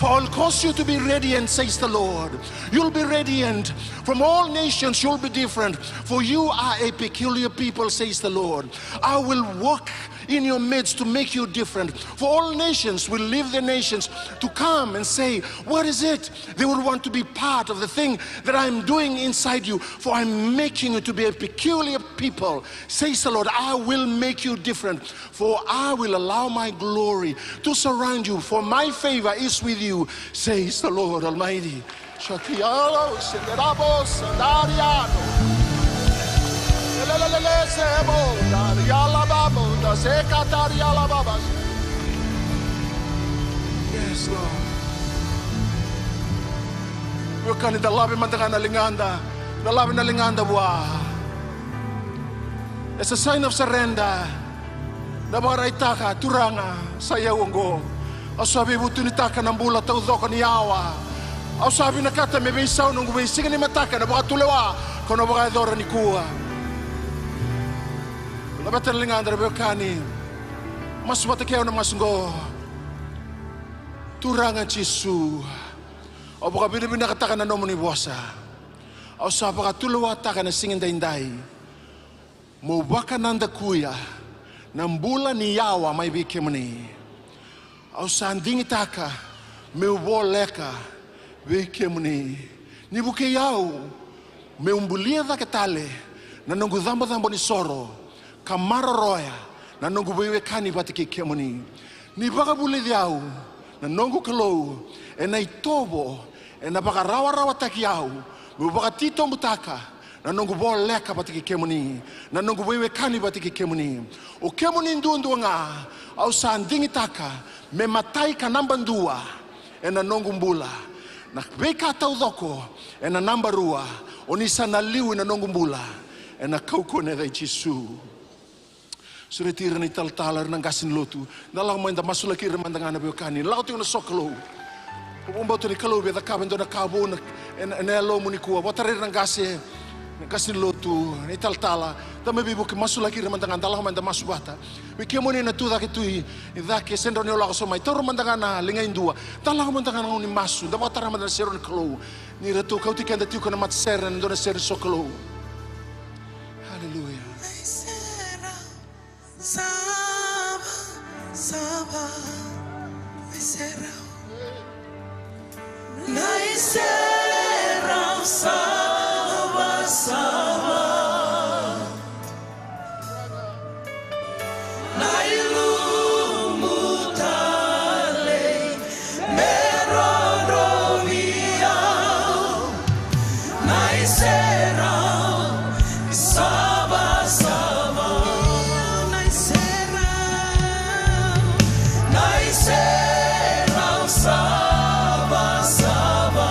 For I'll cause you to be radiant, says the Lord. You'll be radiant. From all nations you'll be different. For you are a peculiar people, says the Lord. I will work in your midst to make you different. For all nations will leave their nations to come and say, what is it? They will want to be part of the thing that I'm doing inside you. For I'm making you to be a peculiar people, says the Lord. I will make you different. For I will allow my glory to surround you. For my favor is with you, says the Lord Almighty. Shakialo, Senderabo, Sandariano. Yes, Lord. Bukan ita labi mantangan na linganda. Nalabi na linganda buwa. It's a sign of surrender. Nabaraita ka, turanga, sayaw ang go. Au sabi butunita ka ng bulat tau do ka niyawa. Au sabi na kata may bisaw nung gubay. Sige ni mataka na baka tulewa. Kono baka idora ni kuwa. Labatan linganda na kani. Mas matakyaw na mas go. Turanga Jisu. O baka binibina kataka na nomo ni buwasa. Au sabi baka tulewa taka na singin dainday. Mo baka nanda kuya. Nang bulan ni Yawa may bikim ni. Au sanding itaka. Meu boleka. Bikim ni. Ni buke yaw. Meu umbulia da ketale. Nanongu dhambo ni soro. Kamara roya. Nanongu bewe kani batiki kemuni. Ni baka buli yaw. Nanongu kalou. E na itobo. E na baka rawa taki yaw. Meu baka tito mutaka. Nanongu boleka batiki kemuni. Nanongu wewe kani batiki kemuni. O kemuni ndu nga. Au sanding itaka. Me matai ka namba dua. E nanongu mbula. Na beka tau doko. E na namba rua. O nisa na liu na nanongu mbula. E na kaukone dai Jisu. Suretira ni taltalar ng gasin lotu. Nalang mo inda masulakir mandangana biokani. Lakot yung nasoklo. Pumbaw to ni kalobe. Da kabendo na kabo. Na elo mo ni kuwa. Watarir ng gasi. Kasi lotu ni taltala tama bibu ke masulaki remandangan dalang manda masubata bikemo ni natuda ke tui idake sendro ni ola so mai toro mandangana linga indua dalang mandangana ni masu da batara mandana seron klo ni retu kau tikanda tiu kana mat seren dona ser soklo. Hallelujah. Saba Naisera Saba Nailumutale Merodovia Naisera Saba Saba Naisera Saba Saba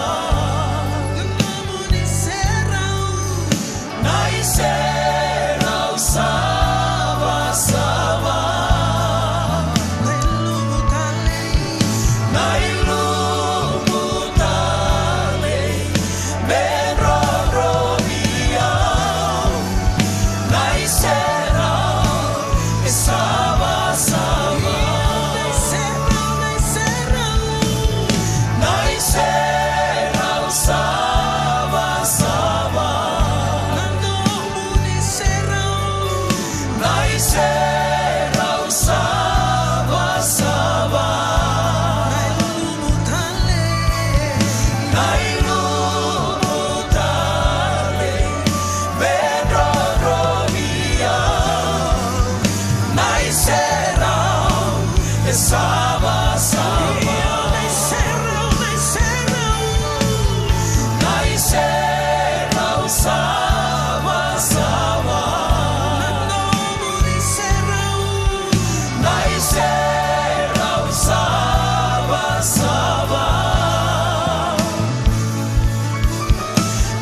sama-sama. Naiserau sama-sama. Naiserau sama-sama.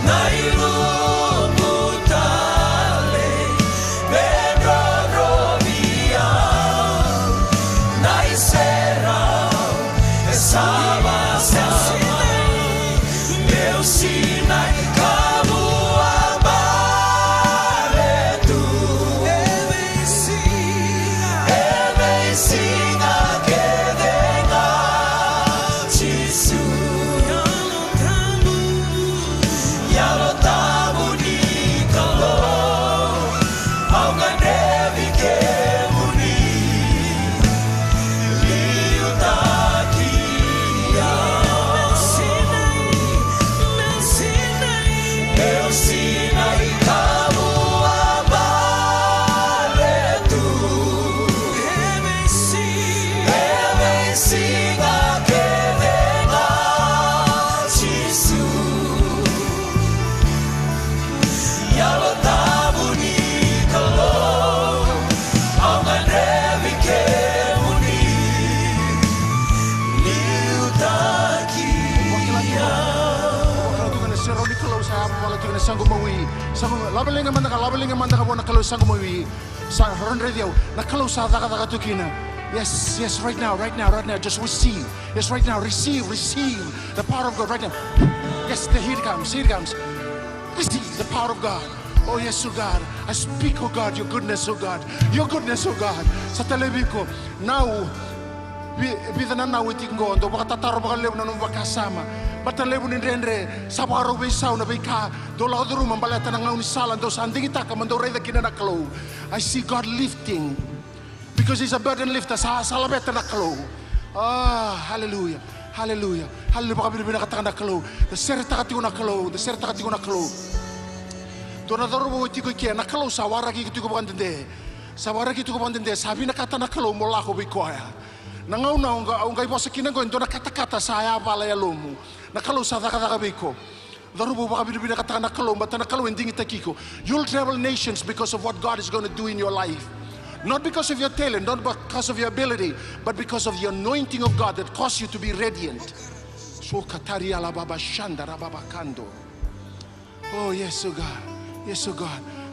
Nairubutale bedrodrovia. Naiserau sama-sama. Meu Sinai, kamu abaretu. Emesinga kedenga Jisu. Yalo tamu di kalo au ngadevi kemuni liutakia. Meu Sinai, kamu abaretu. Emesinga kedenga Jisu. Yalo tamu ni kalo au ngadevi kemuni liutakia. Kalau tu kena seroni kalau saya kalau tu kena sanggup mawi, sanggup labelinga mandaka bona kalau sanggup mawi, sa ron radio. Na kalau sa taka tu kina. Yes, right now, just receive. Yes, right now, receive the power of God right now. Yes, here it comes. Receive the power of God. Oh yes, oh God, I speak, oh God, your goodness, oh God, sa telebiko. Now, bidana na witing go ndo bakatataro bakalew na nung bakasama batalew ni rendre sa baro beisaw na beika do la do rumang balata na ngauni salan do sanding itaka mando reda kinanaklo. I see God lifting because he's a burden lifter sa salabeta naklo. Hallelujah. Baka binibina kataka naklo. The serta katigo naklo. Do na daro mo itiko kia naklo sa waraki kitiko bakandende. Sabi na kata naklo mo lako bikoya. Nangauna unga ibosa kinango ndo na kata saya bala ya lomu. Nakalo sa taka biko. Darubo baka binibina kataka nakalo mata nakalo ending itakiko. You'll travel nations because of what God is going to do in your life. Not because of your talent, not because of your ability, but because of the anointing of God that caused you to be radiant. So katari ala baba shanda rababa kando. Oh yes, oh God.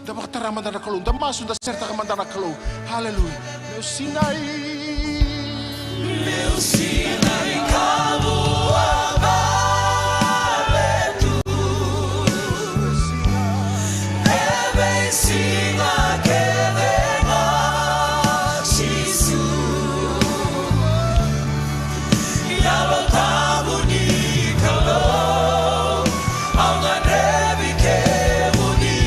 Dapat taraman na nakalo. Damasun da serta kamanda nakalo. Hallelujah. Meu Sinai, kamu abaretu. Emesinga kedenga Jisu. Yalo tamu ni kalo au ngadevi kemuni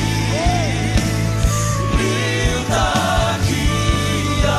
liutakia.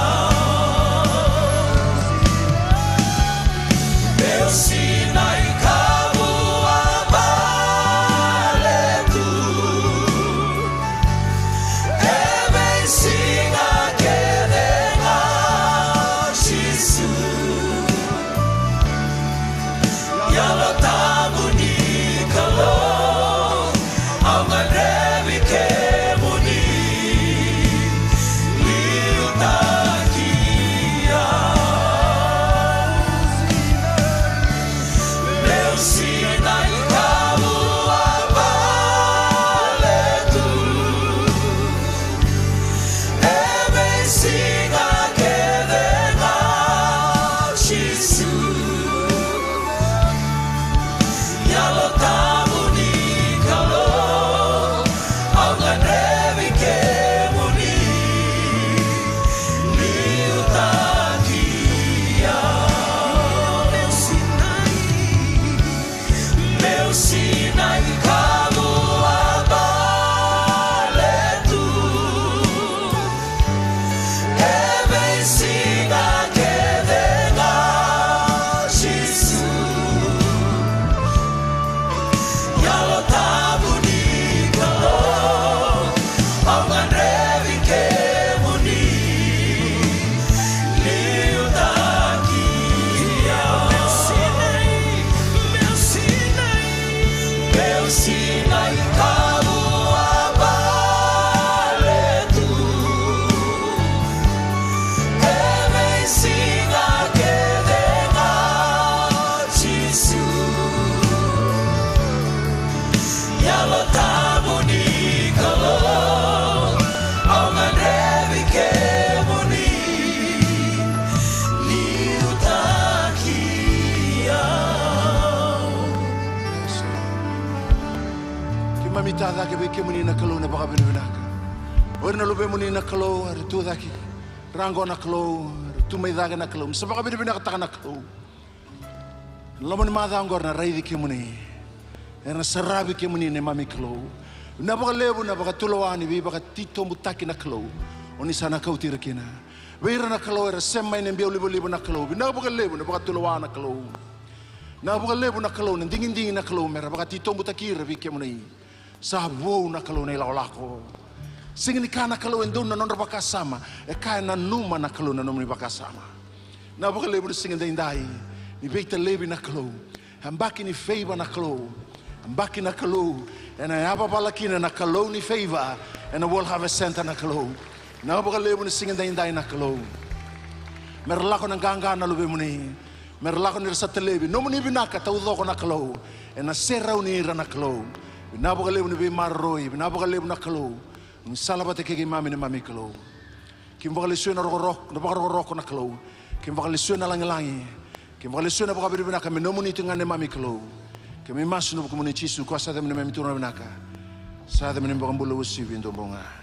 tada ke be ke muni na kalau na baka binaka. Ora na lobe muni na kalau ar tu daki. Rango na kalau tu mai daga na kalau. Sa baka binaka ta na kalau. Lamun ma da ngor na raidi ke muni. Era sarabi ke muni ne mami kalau. Na baka lebu na baka tulawani bi baka tito mutaki na kalau. Oni sana kau tira kina. Weira na kalau era semai ne biau libo na kalau. Na baka lebu na baka tulawana kalau. Na baka lebu na kalau na dingin na kalau mera baka tito mutaki rabi ke muni. Sa wo na kalau ne lako. Singin kana kalau endo na non baka sama. E kai na numa na kalau na non baka sama. Na baka lebu singin dai. Ni beita lebi na kalau. Hambaki ni favor na kalau. Hambaki na kalau. En I have a balakina na kalau ni favor. And I will have a center na kalau. Na baka lebu ni singin dai na kalau. Merlako ng ganga na lube muni. Merlako ni sa telebi. No muni binaka taudo ko na kalau. En na seraw ni ira na kalau. Na baka lebu ni be marroy. Na baka lebu na kalau. Ang salabate kay mami ni mami kalau. Kim baka lesyon na rok na baka rok na kalau. Kim baka lesyon na langi. Kim baka lesyon na baka binaka kami no muni tingan ni mami kalau. Kami mas no baka muni chisu ko sa dami ni mami turna binaka. Sa dami ni baka mbulo usi binto bonga.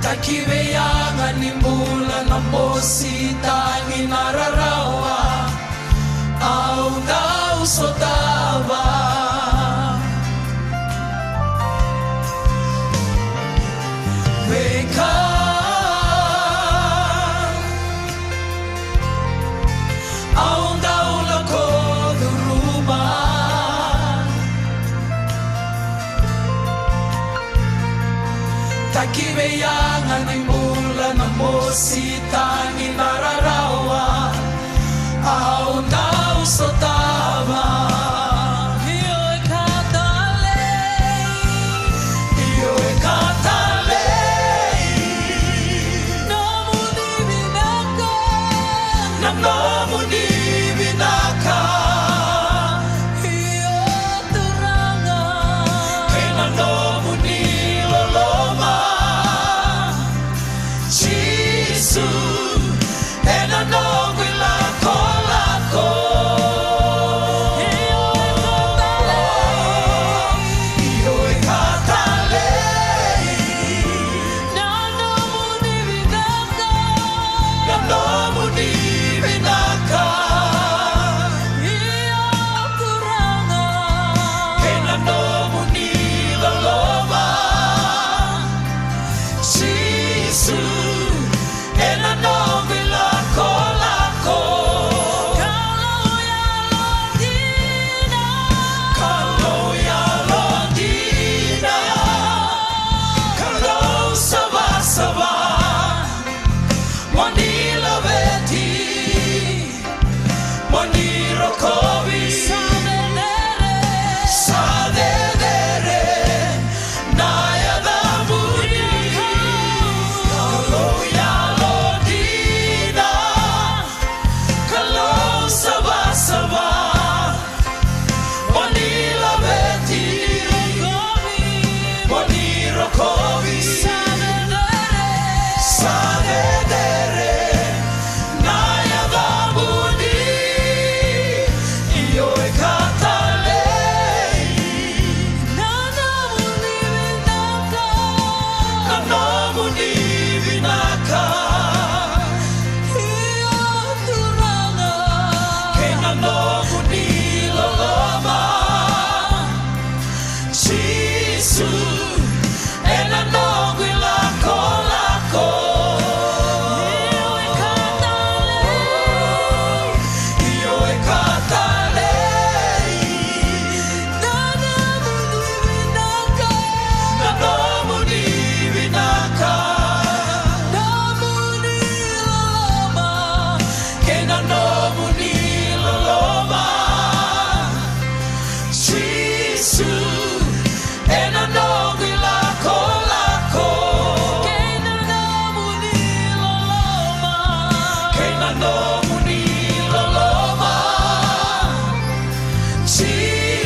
Takibeyangan ni bulan na bosita ni nararawa au daw sotaba Beka au daw lako duruma Takibeyangan ni bulan na bosita ni nararawa au daw sotaba Iyo'y katalay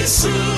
Yesus